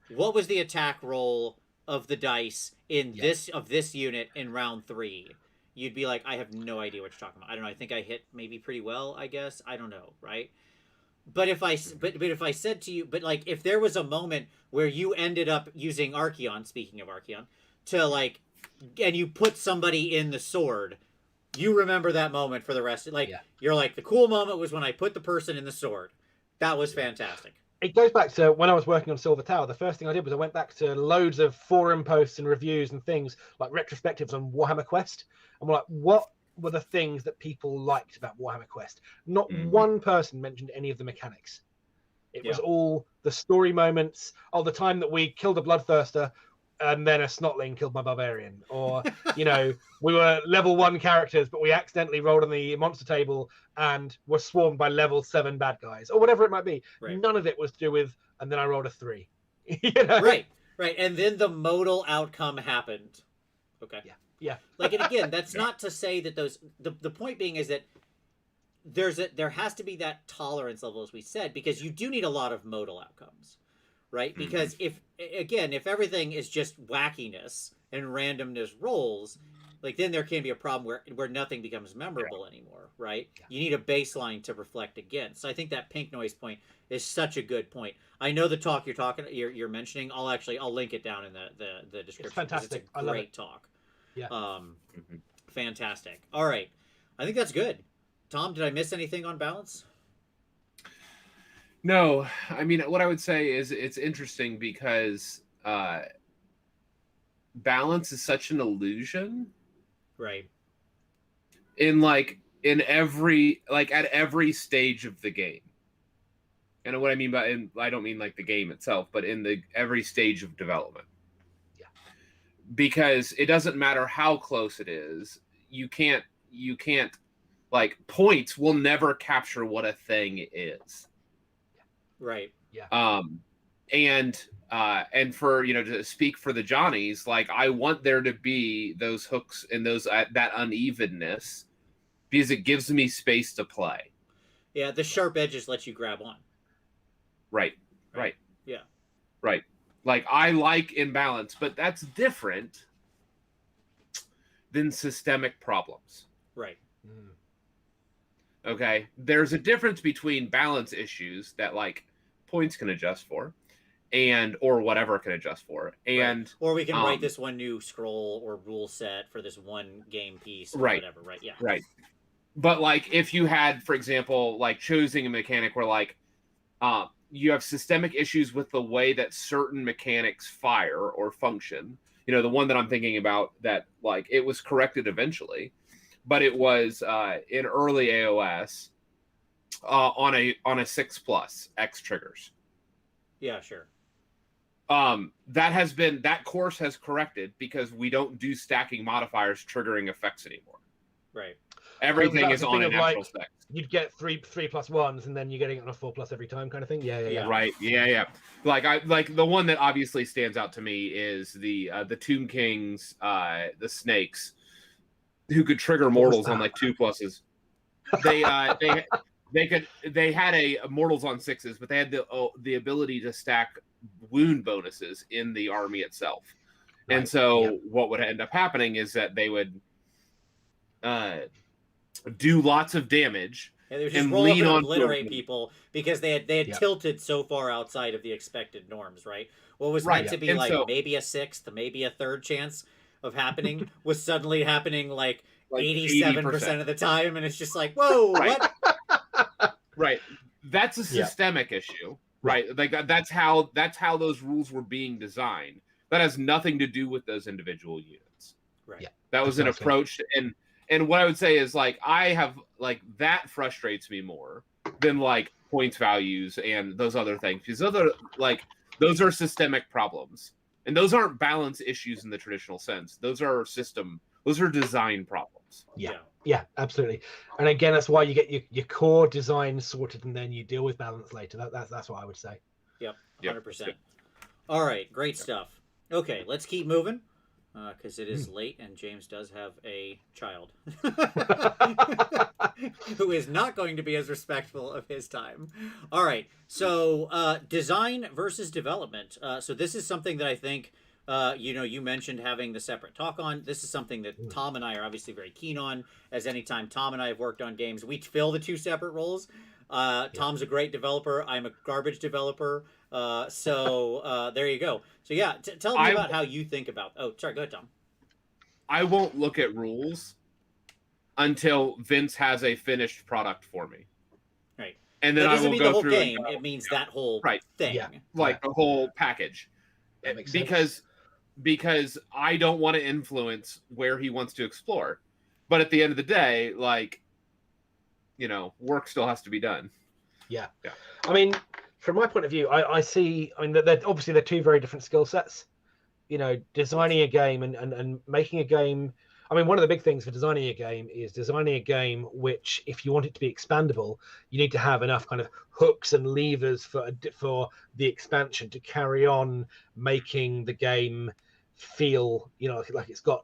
what was the attack roll of the dice in this unit in round 3? You'd be like, I have no idea what you're talking about. I don't know. I think I hit maybe pretty well, I guess. I don't know, right? But if I said to you, but like, if there was a moment where you ended up using Archeon, speaking of Archeon, to like, and you put somebody in the sword, you remember that moment for the rest. Like, you're like, the cool moment was when I put the person in the sword. That was fantastic. It goes back to when I was working on Silver Tower. The first thing I did was I went back to loads of forum posts and reviews and things like retrospectives on Warhammer Quest. And we're like, what were the things that people liked about Warhammer Quest? Not one person mentioned any of the mechanics. It was all the story moments. Oh, the time that we killed a bloodthirster and then a snotling killed my barbarian. Or, you know, we were level 1 characters, but we accidentally rolled on the monster table and were swarmed by level 7 bad guys, or whatever it might be. Right. None of it was to do with, and then I rolled a 3. You know? Right. And then the modal outcome happened. Okay. Yeah. Like, and again, that's not to say that those, the point being is that there has to be that tolerance level, as we said, because you do need a lot of modal outcomes. Right? Because if everything is just wackiness and randomness rolls, like, then there can be a problem where nothing becomes memorable anymore, right? You need a baseline to reflect against. So I think that pink noise point is such a good point. I know the talk you're mentioning. I'll link it down in the description. It's fantastic. It's a great talk. Yeah. Fantastic. All right. I think that's good. Tom, did I miss anything on balance? No, I mean, what I would say is it's interesting because balance is such an illusion, right? At every stage of the game, and what I mean by, I don't mean like the game itself, but in every stage of development. Yeah. Because it doesn't matter how close it is, you can't like, points will never capture what a thing is. Right. Yeah. And for, to speak for the Johnnies, like, I want there to be those hooks and that unevenness, because it gives me space to play. Yeah, the sharp edges let you grab on. Right. Yeah. Right. Like, I like imbalance, but that's different than systemic problems. Right. Okay, there's a difference between balance issues that, like, points can adjust for, or whatever can adjust for, and or we can write this one new scroll or rule set for this one game piece, or whatever. Right. Yeah. Right. But, like, if you had, for example, like, choosing a mechanic where, like, you have systemic issues with the way that certain mechanics fire or function. The one that I'm thinking about that, like, it was corrected eventually. But it was in early AOS on a 6+ X triggers. Yeah, sure. That course has corrected because we don't do stacking modifiers triggering effects anymore. Right. Everything is on a natural stack. You'd get 3+1s, and then you're getting it on a 4+ every time, kind of thing. Yeah. Right. Yeah. Like the one that obviously stands out to me is the Tomb Kings, the snakes, who could trigger mortals on like 2+. They had a mortals on 6s, but they had the ability to stack wound bonuses in the army itself. Right. And so what would end up happening is that they would do lots of damage and they would just roll up and obliterate people because they had tilted so far outside of the expected norms, right? what was Right, meant to be and like so- maybe a sixth, maybe a third chance of happening was suddenly happening like Like 87% of the time, and it's just like, whoa, Right. what? Right. That's a Yeah. systemic issue, right? Like that's how those rules were being designed. That has nothing to do with those individual units. Right. Yeah. That was an Precisely. approach, and what I would say is like I have like that frustrates me more than like points values and those other things, because those are systemic problems, and those aren't balance issues in the traditional sense. Those are design problems. Yeah, absolutely. And again, that's why you get your core design sorted, and then you deal with balance later. That's what I would say. Yep, Yep. 100%. All right, great stuff. Okay, let's keep moving, because it is late, and James does have a child who is not going to be as respectful of his time. All right, so design versus development. So this is something that I think, you mentioned having the separate talk on. This is something that Tom and I are obviously very keen on, as anytime Tom and I have worked on games, we fill the two separate roles. Tom's a great developer. I'm a garbage developer. So there you go. So yeah, tell me about how you think about. Oh, sorry. Go ahead, Tom. I won't look at rules until Vince has a finished product for me. Right. And then that I doesn't will mean go the whole through game. It means that whole thing. Yeah. like the whole package. That makes sense. Because I don't want to influence where he wants to explore. But at the end of the day, like, work still has to be done. Yeah. I mean, from my point of view, I see. I mean, they're two very different skill sets. Designing a game and making a game. I mean, one of the big things for designing a game is designing a game which, if you want it to be expandable, you need to have enough kind of hooks and levers for the expansion to carry on making the game feel, like it's got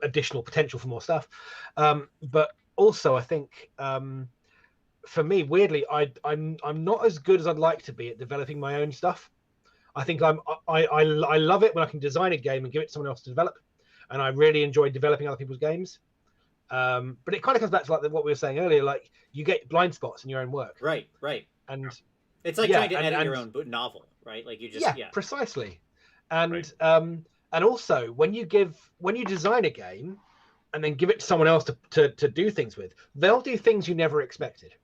additional potential for more stuff. But also, I think for me, weirdly, I'm not as good as I'd like to be at developing my own stuff. I think I love it when I can design a game and give it to someone else to develop, and I really enjoy developing other people's games. But it kind of comes back to like what we were saying earlier, like you get blind spots in your own work. Right. And it's like trying to edit your own novel, right? Like you just precisely. And also when you design a game and then give it to someone else to do things with, they'll do things you never expected.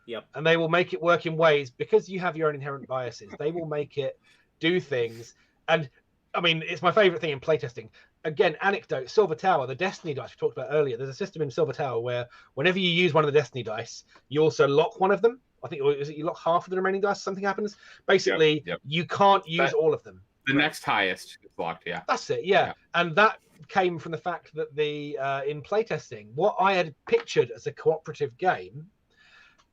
Yep. And they will make it work in ways, because you have your own inherent biases, they will make it do things. And I mean, it's my favorite thing in playtesting. Again, anecdote, Silver Tower, the Destiny dice we talked about earlier. There's a system in Silver Tower where whenever you use one of the Destiny dice, you also lock one of them. I think you lock half of the remaining dice, something happens. Basically, you can't use all of them. The next highest is locked, yeah. That's it, yeah. And that came from the fact that in playtesting, what I had pictured as a cooperative game,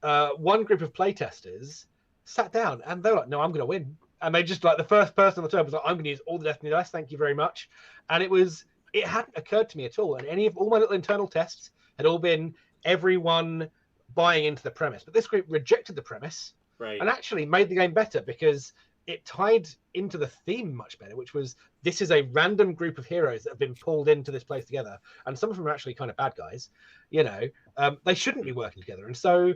one group of playtesters sat down and they were like, no, I'm going to win. And they just, like, the first person on the turn was like, I'm going to use all the Destiny dice, thank you very much. And it hadn't occurred to me at all. And all my little internal tests had all been everyone buying into the premise. But this group rejected the premise, right, and actually made the game better because it tied into the theme much better, which was, this is a random group of heroes that have been pulled into this place together. And some of them are actually kind of bad guys, they shouldn't be working together. And so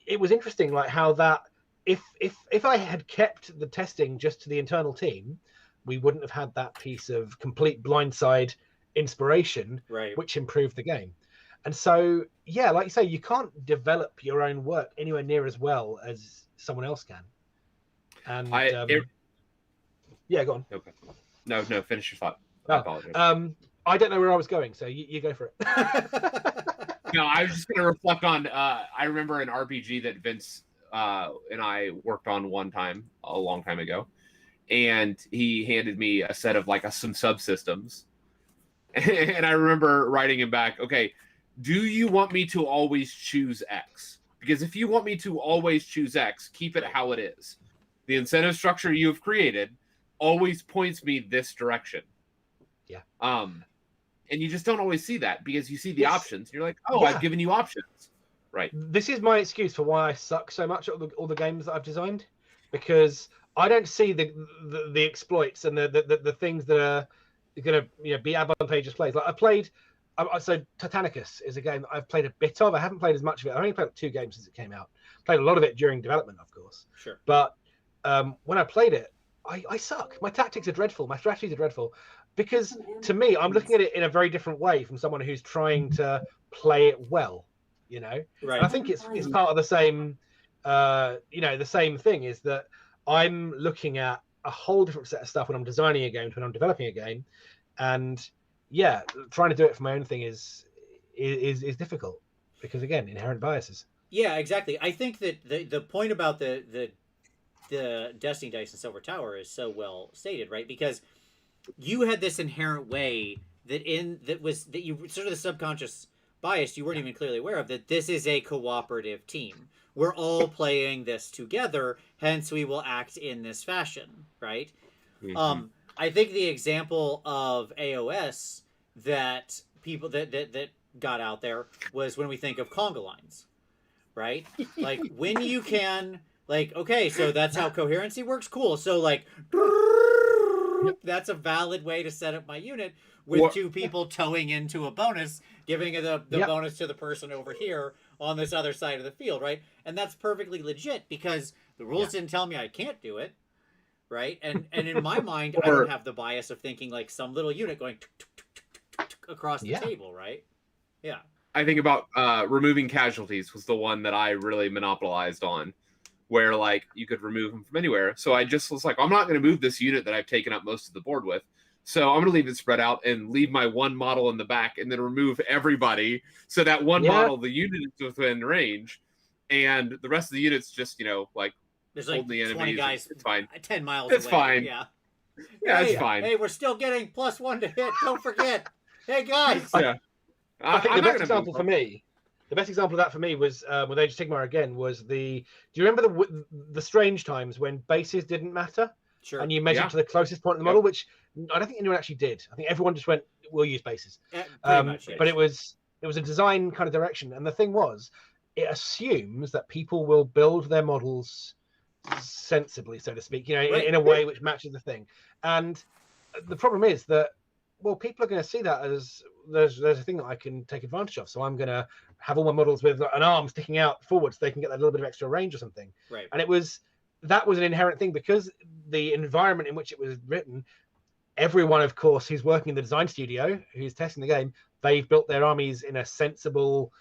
it was interesting, like how that, if I had kept the testing just to the internal team, we wouldn't have had that piece of complete blindside inspiration, right, which improved the game. And so, yeah, like you say, you can't develop your own work anywhere near as well as someone else can. And yeah, go on. Okay. No, finish your thought. I apologize. I don't know where I was going, so you go for it. No, I was just going to reflect on. I remember an RPG that Vince and I worked on one time a long time ago, and he handed me a set of some subsystems, and I remember writing him back, okay, do you want me to always choose X? Because if you want me to always choose X, keep it how it is. The incentive structure you have created always points me this direction. Yeah. And you just don't always see that, because you see the options. And you're like, oh, yeah, I've given you options. Right. This is my excuse for why I suck so much at all the games that I've designed, because I don't see the exploits and the things that are going to be advantageous plays. Like so Titanicus is a game that I've played a bit of. I haven't played as much of it. I only played 2 games since it came out. Played a lot of it during development, of course. Sure. But when I played it, I suck. My tactics are dreadful. My strategies are dreadful. Because to me, I'm looking at it in a very different way from someone who's trying to play it well, you know? Right. And I think it's part of the same, the same thing is that I'm looking at a whole different set of stuff when I'm designing a game to when I'm developing a game. And yeah, trying to do it for my own thing is difficult because, again, inherent biases. Yeah, exactly. I think that the point about the Destiny dice and Silver Tower is so well stated, right? Because you had this inherent way that you sort of the subconscious bias you weren't even clearly aware of, that this is a cooperative team. We're all playing this together, hence we will act in this fashion, right? Mm-hmm. I think the example of AOS that people that got out there was when we think of conga lines, right? Like when you can, like, okay, so that's how coherency works. Cool. So like, that's a valid way to set up my unit with two people towing into a bonus, giving the bonus to the person over here on this other side of the field, right? And that's perfectly legit because the rules didn't tell me I can't do it, right? And in my mind, I don't have the bias of thinking like some little unit going across the table, right? Yeah. I think about removing casualties was the one that I really monopolized on, where like you could remove them from anywhere. So I just was like, I'm not going to move this unit that I've taken up most of the board with. So I'm going to leave it spread out and leave my one model in the back and then remove everybody. So that one model, the unit is within range, and the rest of the units just, like, there's like the 20 guys it's fine. 10 miles It's away. fine. Yeah. Yeah, hey, it's fine. Hey, we're still getting +1 to hit. Don't forget. Hey, guys. Yeah. I think the best example for me, the best example of that for me was with Age of Sigmar again, was do you remember the strange times when bases didn't matter? Sure. And you measured to the closest point in the model, which I don't think anyone actually did. I think everyone just went, we'll use bases. Pretty much, yes. But it was a design kind of direction. And the thing was, it assumes that people will build their models sensibly, so to speak, in a way which matches the thing. And the problem is that, well, people are going to see that as there's a thing that I can take advantage of. So I'm going to have all my models with an arm sticking out forward so they can get that little bit of extra range or something. Right. And that was an inherent thing because the environment in which it was written, everyone, of course, who's working in the design studio, who's testing the game, they've built their armies in a sensible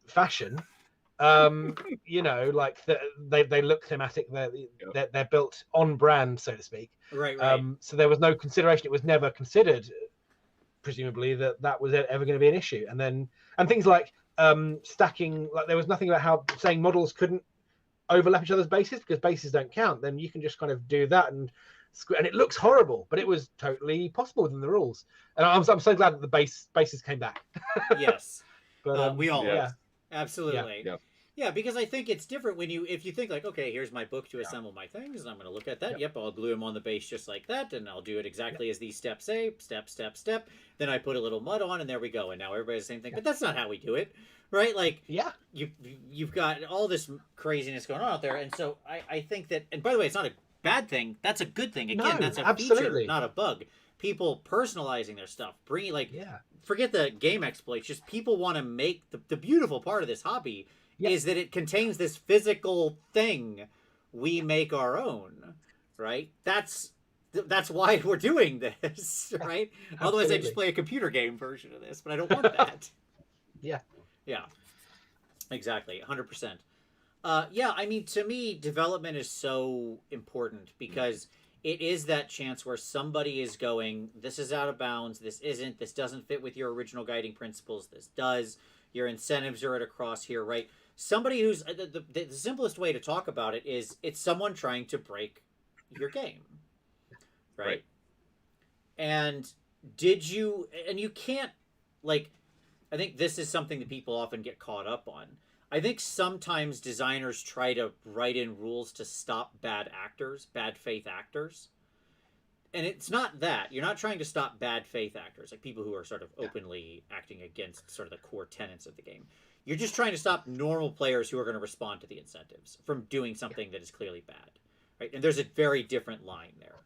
fashion. Like they look thematic. They're built on brand, so to speak. Right. So there was no consideration. It was never considered, presumably, that was ever going to be an issue. And things like stacking, like there was nothing about saying models couldn't overlap each other's bases because bases don't count. Then you can just kind of do that and it looks horrible, but it was totally possible within the rules. And I'm so glad that the bases came back. Yes. But we all Yeah. Absolutely. Yeah. Yeah, because I think it's different if you think like, okay, here's my book to assemble my things, and I'm going to look at that. Yep, I'll glue them on the base just like that, and I'll do it exactly as these steps say, step, step, step. Then I put a little mud on, and there we go. And now everybody's the same thing. But that's not how we do it, right? Like, you've got all this craziness going on out there, and so I think that. And by the way, it's not a bad thing. That's a good thing. Again, that's a feature, not a bug. People personalizing their stuff, forget the game exploits. Just people want to make the beautiful part of this hobby. Is that it contains this physical thing we make our own, right? That's why we're doing this, right? Otherwise, I just play a computer game version of this, but I don't want that. Yeah, exactly, 100%. I mean, to me, development is so important because it is that chance where somebody is going, this is out of bounds, this isn't, this doesn't fit with your original guiding principles, this does, your incentives are at a cross here, right? Somebody who's the simplest way to talk about it is it's someone trying to break your game, right? And you can't, like, I think this is something that people often get caught up on. I think sometimes designers try to write in rules to stop bad faith actors. And it's not that. You're not trying to stop bad faith actors, like people who are sort of openly acting against sort of the core tenets of the game. You're just trying to stop normal players who are going to respond to the incentives from doing something that is clearly bad, right? And there's a very different line there.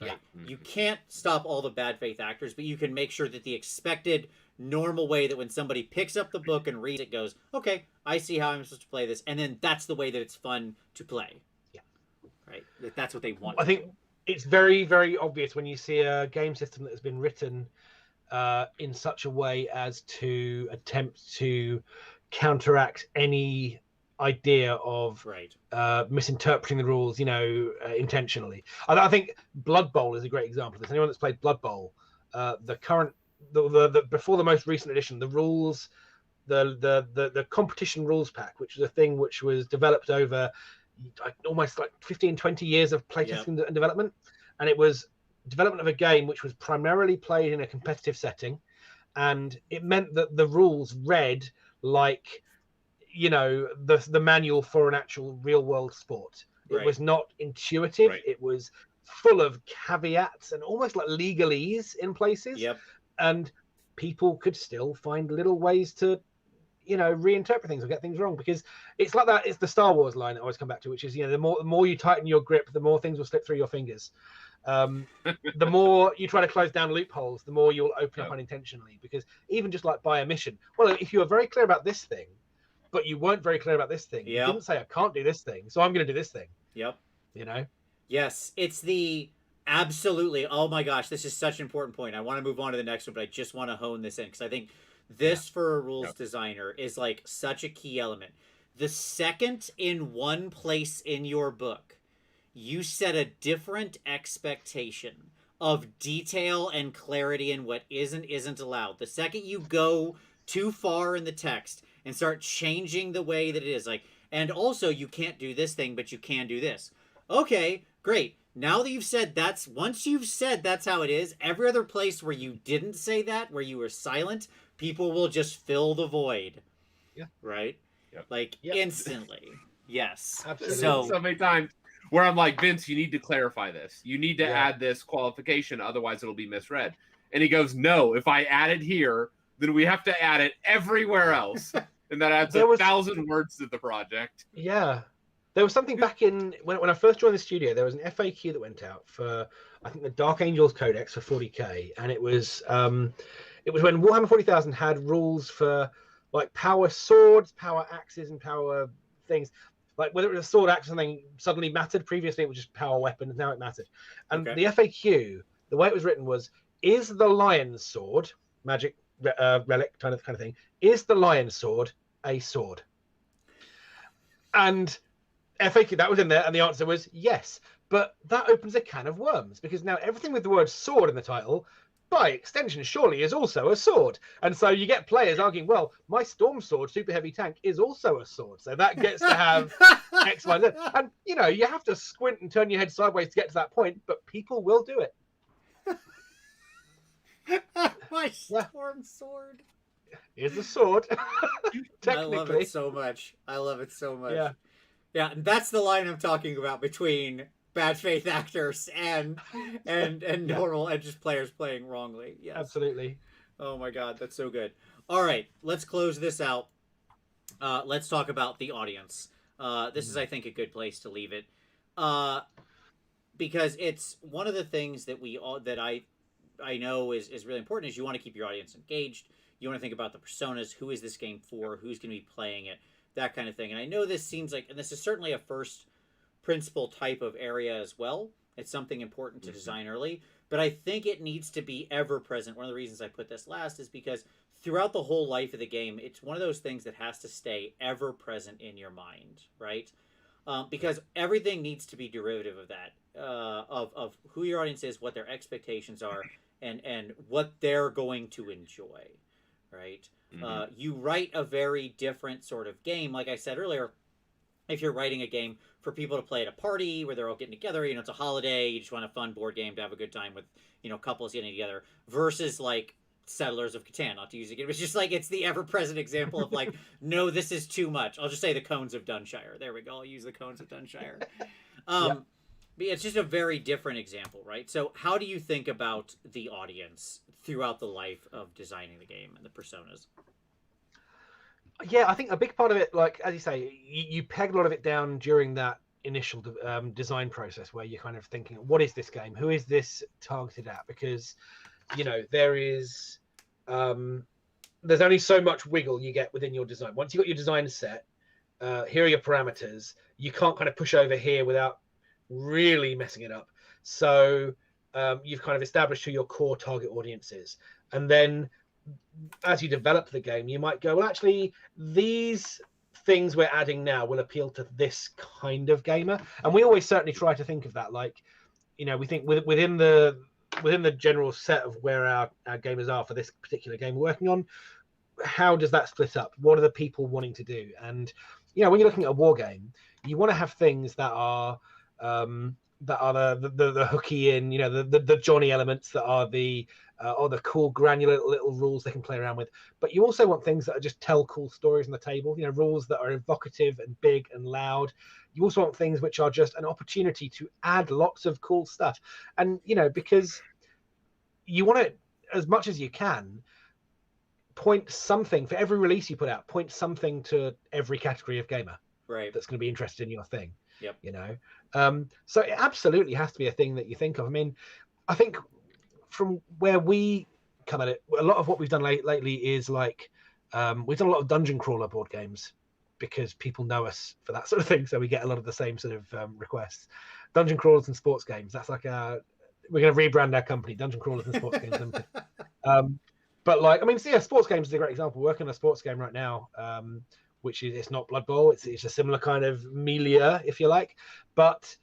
Right? Yeah. You can't stop all the bad faith actors, but you can make sure that the expected normal way that when somebody picks up the book and reads it goes, okay, I see how I'm supposed to play this, and then that's the way that it's fun to play. Yeah. Right? That's what they want. I think it's very, very obvious when you see a game system that has been written in such a way as to attempt to counteract any idea of Right. misinterpreting the rules, intentionally. I think Blood Bowl is a great example of this. Anyone that's played Blood Bowl, the current, the before the most recent edition, the rules, the competition rules pack, which is a thing which was developed over almost like 15, 20 years of playtesting and development, and it was development of a game which was primarily played in a competitive setting, and it meant that the rules read like the manual for an actual real world sport. It was not intuitive. It was full of caveats and almost like legalese in places. And people could still find little ways to reinterpret things or get things wrong, because it's like that. It's the Star Wars line that I always come back to, which is the more you tighten your grip, the more things will slip through your fingers. The more you try to close down loopholes, the more you'll open up unintentionally, because even just like by omission, well, if you were very clear about this thing but you weren't very clear about this thing, you didn't say I can't do this thing, so I'm going to do this thing. Yes, it's the absolutely, oh my gosh, this is such an important point. I want to move on to the next one, but I just want to hone this in, because I think this for a rules designer is like such a key element. The second in one place in your book you set a different expectation of detail and clarity in what is and isn't allowed, the second you go too far in the text and start changing the way that it is, like, and also you can't do this thing, but you can do this. Okay, great. Now that you've said once you've said that's how it is, every other place where you didn't say that, where you were silent, people will just fill the void. Right? Instantly. Yes. Absolutely. So many times where I'm like, Vince, you need to clarify this. You need to add this qualification, otherwise it'll be misread. And he goes, no, if I add it here, then we have to add it everywhere else. And that adds 1,000 words to the project. Yeah. There was something back in when I first joined the studio. There was an FAQ that went out for, I think, the Dark Angels Codex for 40k, and it was when Warhammer 40,000 had rules for like power swords, power axes, and power things. Like whether it was a sword axe or something suddenly mattered. Previously, it was just power weapons. Now it mattered. And the FAQ, the way it was written was: is the lion's sword, magic relic kind of thing, is the lion's sword a sword? And FAQ, that was in there, and the answer was yes. But that opens a can of worms, because now everything with the word sword in the title, by extension, surely is also a sword. And so you get players arguing, well, my storm sword, super heavy tank, is also a sword. So that gets to have X, Y, Z. And, you have to squint and turn your head sideways to get to that point, but people will do it. My storm sword is a sword. I love it so much. Yeah, and that's the line I'm talking about between bad faith actors and normal and just players playing wrongly. Yes. Absolutely. Oh my god, that's so good. All right, let's close this out. Let's talk about the audience. This is, I think, a good place to leave it, because it's one of the things that I know is really important. Is you want to keep your audience engaged. You want to think about the personas. Who is this game for? Who's going to be playing it? That kind of thing. And I know this seems like, and this is certainly a first principle type of area as well. It's something important to design early, but I think it needs to be ever present. One of the reasons I put this last is because throughout the whole life of the game, it's one of those things that has to stay ever present in your mind, right? Because everything needs to be derivative of that, of who your audience is, what their expectations are, and what they're going to enjoy, right? You write a very different sort of game. Like I said earlier, if you're writing a game for people to play at a party where they're all getting together, it's a holiday, you just want a fun board game to have a good time with, couples getting together, versus like Settlers of Catan, not to use it again, it's just like, it's the ever-present example of like, no, this is too much. I'll just say the Cones of Dunshire. There we go. I'll use the Cones of Dunshire. But it's just a very different example, right? So how do you think about the audience throughout the life of designing the game and the personas? Yeah, I think a big part of it, like, as you say, you peg a lot of it down during that initial design process where you're kind of thinking, what is this game? Who is this targeted at? Because, there is, there's only so much wiggle you get within your design. Once you've got your design set, here are your parameters. You can't kind of push over here without really messing it up. So you've kind of established who your core target audience is. And then as you develop the game, you might go, well, actually, these things we're adding now will appeal to this kind of gamer. And we always certainly try to think of that. Like, you know, we think within the general set of where our gamers are for this particular game we're working on, how does that split up? What are the people wanting to do? And, you know, when you're looking at a war game, you want to have things that are the hooky in, you know, the Johnny elements that are the cool granular little rules they can play around with. But you also want things that are just tell cool stories on the table, you know, rules that are evocative and big and loud. You also want things which are just an opportunity to add lots of cool stuff. And, you know, because you want to, as much as you can, point something for every release you put out, point something to every category of gamer that's going to be interested in your thing. Yep. You know, so it absolutely has to be a thing that you think of. I mean, I think from where we come at it, a lot of what we've done lately is like we've done a lot of dungeon crawler board games because people know us for that sort of thing, so we get a lot of the same sort of requests. Dungeon crawlers and sports games, that's like we're going to rebrand our company, Dungeon Crawlers and Sports Games Limited. But like, I mean, so yeah, sports games is a great example. We're working on a sports game right now, which is, it's not Blood Bowl. It's a similar kind of milieu, if you like. But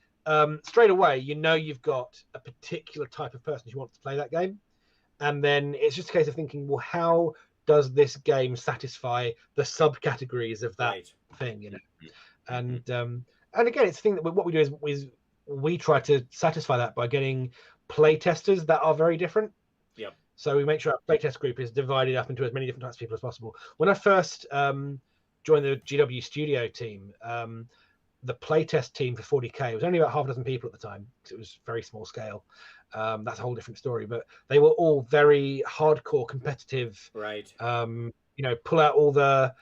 straight away, you know, you've got a particular type of person who wants to play that game. And then it's just a case of thinking, well, how does this game satisfy the subcategories of that thing, you know? And again, it's a thing that what we do is we try to satisfy that by getting play testers that are very different. Yep. So we make sure our playtest group is divided up into as many different types of people as possible. When I first joined the GW studio team, the playtest team for 40k was only about half a dozen people at the time because it was very small scale. That's a whole different story, but they were all very hardcore competitive. Right. You know, pull out all the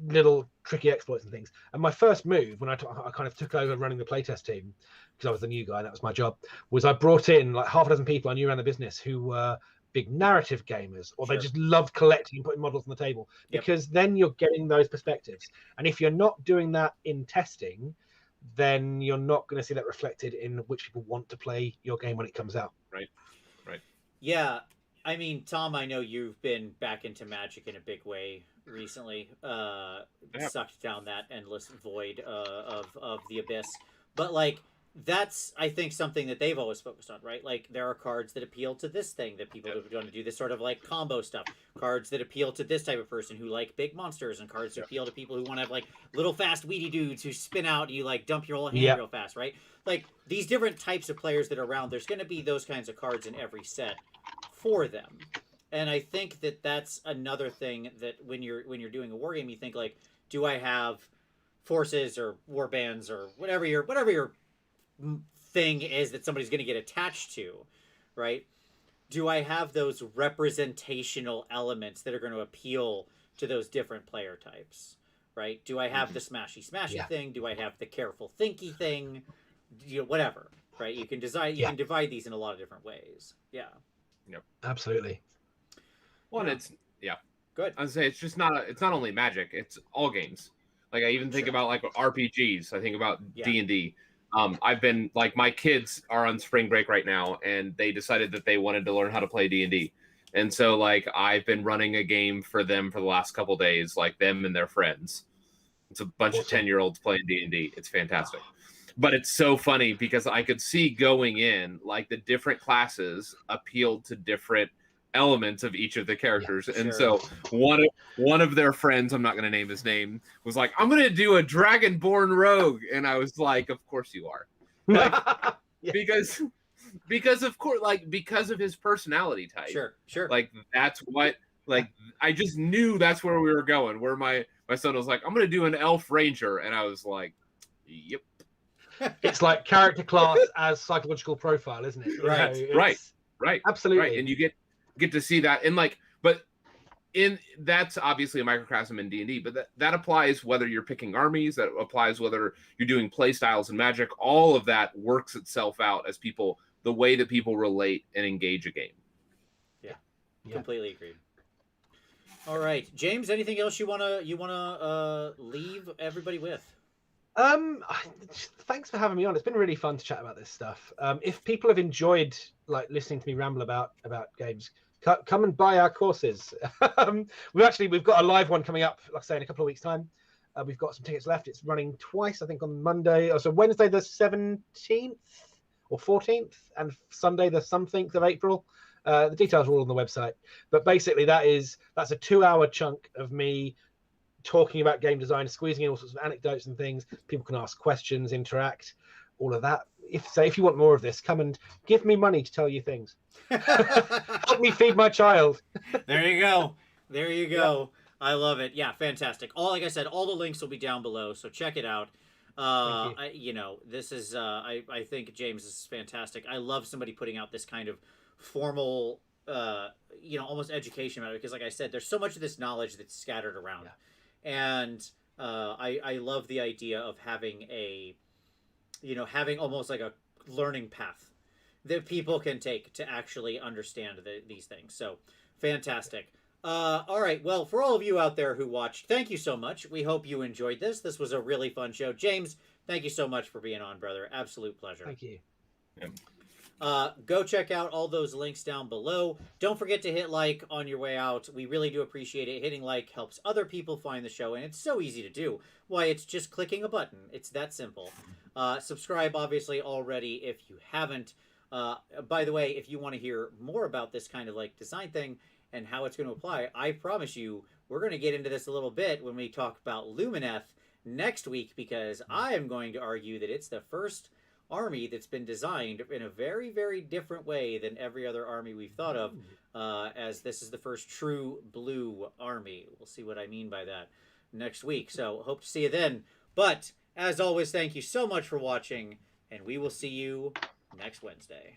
little tricky exploits and things. And my first move when I kind of took over running the playtest team, because I was the new guy and that was my job, was I brought in like half a dozen people I knew around the business who were big narrative gamers, or they just loved collecting and putting models on the table, because then you're getting those perspectives. And if you're not doing that in testing, then you're not going to see that reflected in which people want to play your game when it comes out. Right. Yeah. I mean, Tom, I know you've been back into Magic in a big way recently, sucked down that endless void of the abyss. But like, that's, I think, something that they've always focused on, right? Like, there are cards that appeal to this thing, that people who want to do this sort of like combo stuff. Cards that appeal to this type of person who like big monsters, and cards that appeal to people who want to have like little fast weedy dudes who spin out and you like dump your whole hand real fast, right? Like, these different types of players that are around, there's going to be those kinds of cards in every set for them. And I think that that's another thing that when you're doing a war game, you think like, do I have forces or war bands or whatever your thing is that somebody's going to get attached to, right? Do I have those representational elements that are going to appeal to those different player types, right? Do I have the smashy thing? Do I have the careful thinky thing? You know, whatever, right? You can can divide these in a lot of different ways. Yeah. Yep. Absolutely. Well, and it's good. I'd say it's not only Magic, it's all games. Like, I even think about like RPGs. I think about D&D. I've been like, my kids are on spring break right now, and they decided that they wanted to learn how to play D&D. And so like, I've been running a game for them for the last couple days, like them and their friends. It's a bunch of 10-year-olds playing D&D. It's fantastic. But it's so funny because I could see going in, like, the different classes appealed to different elements of each of the characters. And so one of their friends, I'm not going to name his name, was like, I'm going to do a Dragonborn rogue. And I was like, of course you are. Like, because of course, like, because of his personality type. Sure. Like, that's what, like, I just knew that's where we were going, where my son was like, I'm going to do an elf ranger. And I was like, yep. It's like character class as psychological profile, isn't it? Right. Absolutely. Right. And you get to see that. And like, but that's obviously a microcosm in D&D, but that applies whether you're picking armies, that applies whether you're doing play styles in Magic. All of that works itself out as the way that people relate and engage a game. Yeah. Completely agreed. All right, James, anything else you wanna leave everybody with? Thanks for having me on. It's been really fun to chat about this stuff. If people have enjoyed like listening to me ramble about games, come and buy our courses. We've got a live one coming up, like I say, in a couple of weeks' time. We've got some tickets left. It's running twice, I think, on Monday, so Wednesday the 17th or 14th, and Sunday the something of April. The details are all on the website. But basically, that's a 2-hour chunk of me talking about game design, squeezing in all sorts of anecdotes and things. People can ask questions, interact, all of that. If you want more of this, come and give me money to tell you things. Help me feed my child. There you go. There you go. Yeah. I love it. Yeah, fantastic. Like I said, all the links will be down below, so check it out. This is I think James is fantastic. I love somebody putting out this kind of formal almost education about it, because like I said, there's so much of this knowledge that's scattered around. Yeah. And I love the idea of having having almost like a learning path that people can take to actually understand these things. So fantastic. All right. Well, for all of you out there who watched, thank you so much. We hope you enjoyed this. This was a really fun show. James, thank you so much for being on, brother. Absolute pleasure. Thank you. Yeah. Go check out all those links down below. Don't forget to hit like on your way out. We really do appreciate it. Hitting like helps other people find the show, and it's so easy to do. Why, it's just clicking a button. It's that simple. Subscribe, obviously, already if you haven't. By the way, if you want to hear more about this kind of like design thing and how it's going to apply, I promise you we're going to get into this a little bit when we talk about Lumineth next week, because I am going to argue that it's the first army that's been designed in a very, very different way than every other army we've thought of, as this is the first true blue army. We'll see what I mean by that next week, so hope to see you then. But as always, thank you so much for watching, and we will see you next Wednesday.